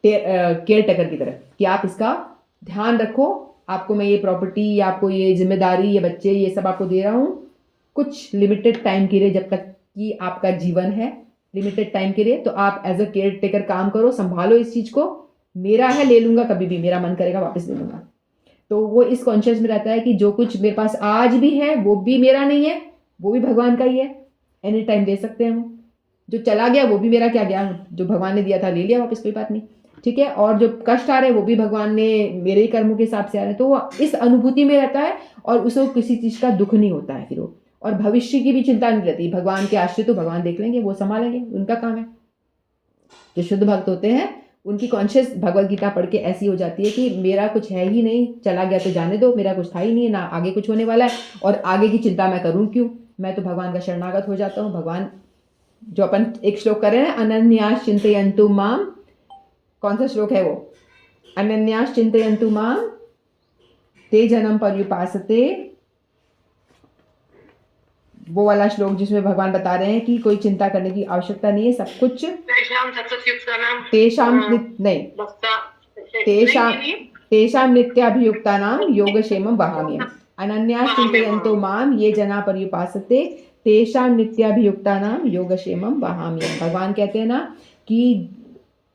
केयर टेकर की तरह, कि आप इसका ध्यान रखो, आपको मैं ये प्रॉपर्टी या आपको ये जिम्मेदारी, ये बच्चे, ये सब आपको दे रहा हूँ कुछ लिमिटेड टाइम के लिए, जब तक कि आपका जीवन है लिमिटेड टाइम के लिए। तो आप एज अ केयर टेकर काम करो, संभालो इस चीज़ को, मेरा है, ले लूंगा कभी भी, मेरा मन करेगा वापस ले लूंगा। तो वो इस कॉन्शियस में रहता है कि जो कुछ मेरे पास आज भी है वो भी मेरा नहीं है, वो भी भगवान का ही है, एनी टाइम दे सकते हैं वो। जो चला गया वो भी मेरा क्या गया, जो भगवान ने दिया था ले लिया वापस, कोई बात नहीं, ठीक है। और जो कष्ट आ रहे हैं वो भी भगवान ने मेरे ही कर्मों के हिसाब से आ रहे हैं। तो वो इस अनुभूति में रहता है और उसे किसी चीज का दुख नहीं होता है फिर वो, और भविष्य की भी चिंता नहीं रहती। भगवान के आश्रित तो भगवान देख लेंगे, वो संभालेंगे, उनका काम है। जो शुद्ध भक्त होते हैं उनकी कॉन्शियस भगवत गीता पढ़ के ऐसी हो जाती है कि मेरा कुछ है ही नहीं, चला गया तो जाने दो, मेरा कुछ था ही नहीं, ना आगे कुछ होने वाला है, और आगे की चिंता मैं करूं क्यों, मैं तो भगवान का शरणागत हो जाता हूँ। भगवान जो अपन एक श्लोक कर रहे हैं, अनन्यास चिंतयन्तु माम, कौन सा श्लोक है वो, अनन्यास चिंतयन्तु माम ते जनम पर्युपासते, वो वाला श्लोक जिसमें भगवान बता रहे हैं कि कोई चिंता करने की आवश्यकता नहीं है, सब कुछ तेषां नित्याभियुक्तानां योगक्षेमं वहाम्यहम्। अनन्यास चिन्तयन्तो माम ये जना पर्युपासते तेषां नित्याभियुक्तानां योगक्षेमं वहाम्यहम्। भगवान कहते हैं ना कि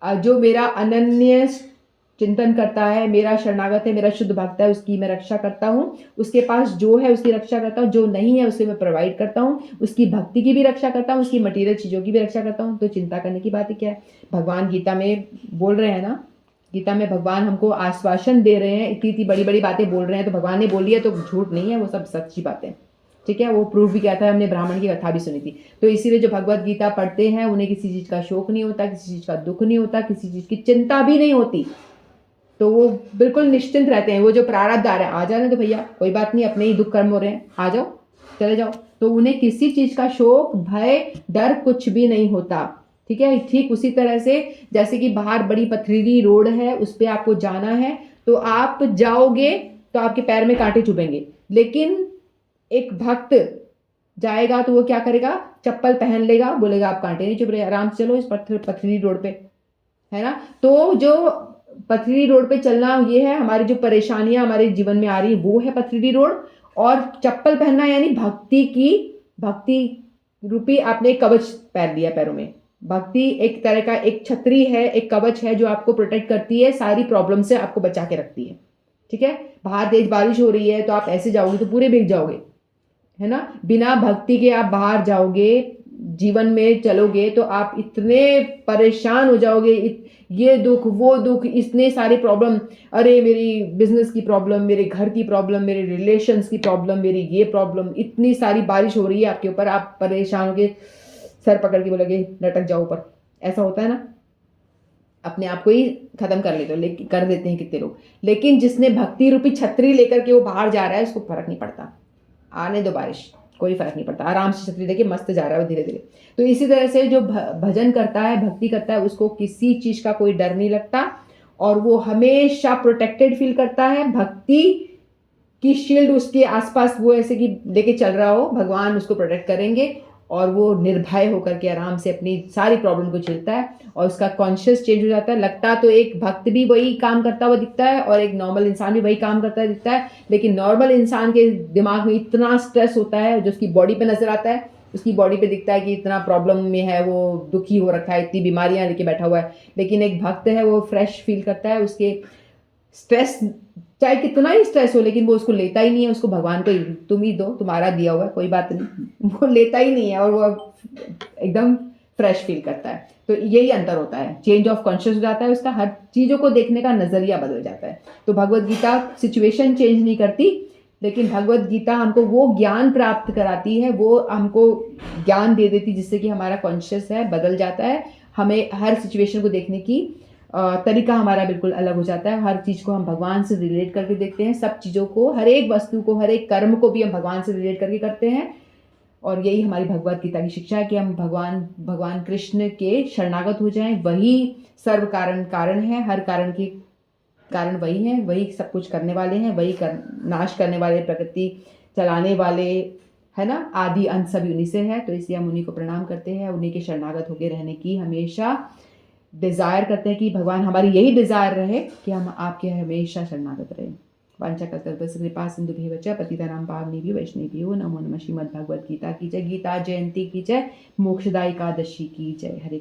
जो मेरा अनन्य चिंतन करता है, मेरा शरणागत है, मेरा शुद्ध भक्त है, उसकी मैं रक्षा करता हूँ, उसके पास जो है उसकी रक्षा करता हूँ, जो नहीं है उसे मैं प्रोवाइड करता हूँ, उसकी भक्ति की भी रक्षा करता हूँ, उसकी मटेरियल चीज़ों की भी रक्षा करता हूँ। तो चिंता करने की बात ही क्या है। भगवान गीता में बोल रहे हैं ना, गीता में भगवान हमको आश्वासन दे रहे हैं, इतनी इतनी बड़ी बड़ी बातें बोल रहे हैं, तो भगवान ने बोली है तो झूठ नहीं है, वो सब सच्ची बातें, ठीक है। वो प्रूफ भी किया था, हमने ब्राह्मण की कथा भी सुनी थी। तो इसीलिए जो भगवत गीता पढ़ते हैं उन्हें किसी चीज़ का शोक नहीं होता, किसी चीज़ का दुख नहीं होता, किसी चीज़ की चिंता भी नहीं होती। तो वो बिल्कुल निश्चिंत रहते हैं। वो जो प्रारब्ध आ रहा है, आ जाने तो भैया, कोई बात नहीं, अपने ही दुख कर्म हो रहे हैं, आ जाओ, चले जाओ। तो उन्हें किसी चीज़ का शोक, भय, डर कुछ भी नहीं होता, ठीक है। ठीक उसी तरह से जैसे कि बाहर बड़ी पथरीली रोड है, उस पर आपको जाना है, तो आप जाओगे तो आपके पैर में कांटे चुभेंगे, लेकिन एक भक्त जाएगा तो वो क्या करेगा, चप्पल पहन लेगा, बोलेगा आप कांटे नहीं चुभ रहे, आराम से चलो इस पथरीली रोड पे, है ना। तो जो पथरीली रोड पे चलना ये है, हमारी जो परेशानियां हमारे जीवन में आ रही है वो है पथरीली रोड, और चप्पल पहनना यानी भक्ति रूपी आपने कवच पहन लिया पैरों में। भक्ति एक तरह का एक छतरी है, एक कवच है जो आपको प्रोटेक्ट करती है, सारी प्रॉब्लम से आपको बचा के रखती है, ठीक है। बाहर तेज बारिश हो रही है तो आप ऐसे जाओगे तो पूरे भीग जाओगे, है ना। बिना भक्ति के आप बाहर जाओगे, जीवन में चलोगे तो आप इतने परेशान हो जाओगे, ये दुख वो दुख, इतने सारे प्रॉब्लम, अरे मेरी बिजनेस की प्रॉब्लम, मेरे घर की प्रॉब्लम, मेरे रिलेशंस की प्रॉब्लम, मेरी ये प्रॉब्लम, इतनी सारी बारिश हो रही है आपके ऊपर, आप परेशान हो गए, सर पकड़ के बोलोगे लटक जाओ ऊपर, ऐसा होता है ना। अपने आप को ही खत्म कर लेते हो, लेकिन कर देते हैं कितने लोग। लेकिन जिसने भक्ति रूपी छतरी लेकर के वो बाहर जा रहा है, उसको फर्क नहीं पड़ता, आने दो बारिश, कोई फर्क नहीं पड़ता, आराम से छतरी लेके मस्त जा रहा है वो धीरे धीरे। तो इसी तरह से जो भजन करता है, भक्ति करता है, उसको किसी चीज का कोई डर नहीं लगता, और वो हमेशा प्रोटेक्टेड फील करता है। भक्ति की शील्ड उसके आसपास वो ऐसे कि लेके चल रहा हो, भगवान उसको प्रोटेक्ट करेंगे, और वो निर्भय होकर के आराम से अपनी सारी प्रॉब्लम को झेलता है, और उसका कॉन्शियस चेंज हो जाता है। लगता तो एक भक्त भी वही काम करता हुआ दिखता है और एक नॉर्मल इंसान भी वही काम करता दिखता है, लेकिन नॉर्मल इंसान के दिमाग में इतना स्ट्रेस होता है जो उसकी बॉडी पे नजर आता है, उसकी बॉडी पे दिखता है कि इतना प्रॉब्लम में है, वो दुखी हो रखा है, इतनी बीमारियां लेके बैठा हुआ है। लेकिन एक भक्त है वो फ्रेश फील करता है, उसके स्ट्रेस चाहे कितना ही स्ट्रेस हो, लेकिन वो उसको लेता ही नहीं है, उसको भगवान को तुम ही दो, तुम्हारा दिया हुआ है, कोई बात नहीं, वो लेता ही नहीं है, और वो एकदम फ्रेश फील करता है। तो यही अंतर होता है, चेंज ऑफ कॉन्शियस हो जाता है उसका, हर चीज़ों को देखने का नज़रिया बदल जाता है। तो भगवत गीता सिचुएशन चेंज नहीं करती, लेकिन भगवत गीता हमको वो ज्ञान प्राप्त कराती है, वो हमको ज्ञान दे देती जिससे कि हमारा कॉन्शियस है बदल जाता है, हमें हर सिचुएशन को देखने की तरीका हमारा बिल्कुल अलग हो जाता है। हर चीज़ को हम भगवान से रिलेट करके देखते हैं, सब चीज़ों को, हर एक वस्तु को, हर एक कर्म को भी हम भगवान से रिलेट करके करते हैं। और यही हमारी भगवत गीता की शिक्षा है कि हम भगवान कृष्ण के शरणागत हो जाएं। वही सर्व कारण है, हर कारण के कारण वही है, वही सब कुछ करने वाले हैं, वही नाश करने वाले, प्रकृति चलाने वाले, है ना, आदि अंत सभी उन्हीं से है। तो इसलिए हम उन्हीं को प्रणाम करते हैं, उन्हीं के शरणागत होकर रहने की हमेशा डिज़ायर करते हैं कि भगवान, हमारी यही डिज़ायर रहे कि हम आपके हमेशा शरणागत रहें। वाञ्छाकल्पतरुभ्यश्च कृपा सिन्धुभ्येव च पतितानां पावनेभ्यो वैष्णवेभ्यो नमो नमः। श्रीमद् भगवत गीता की जय, गीता जयंती की जय, मोक्षदा एकादशी की जय। हरे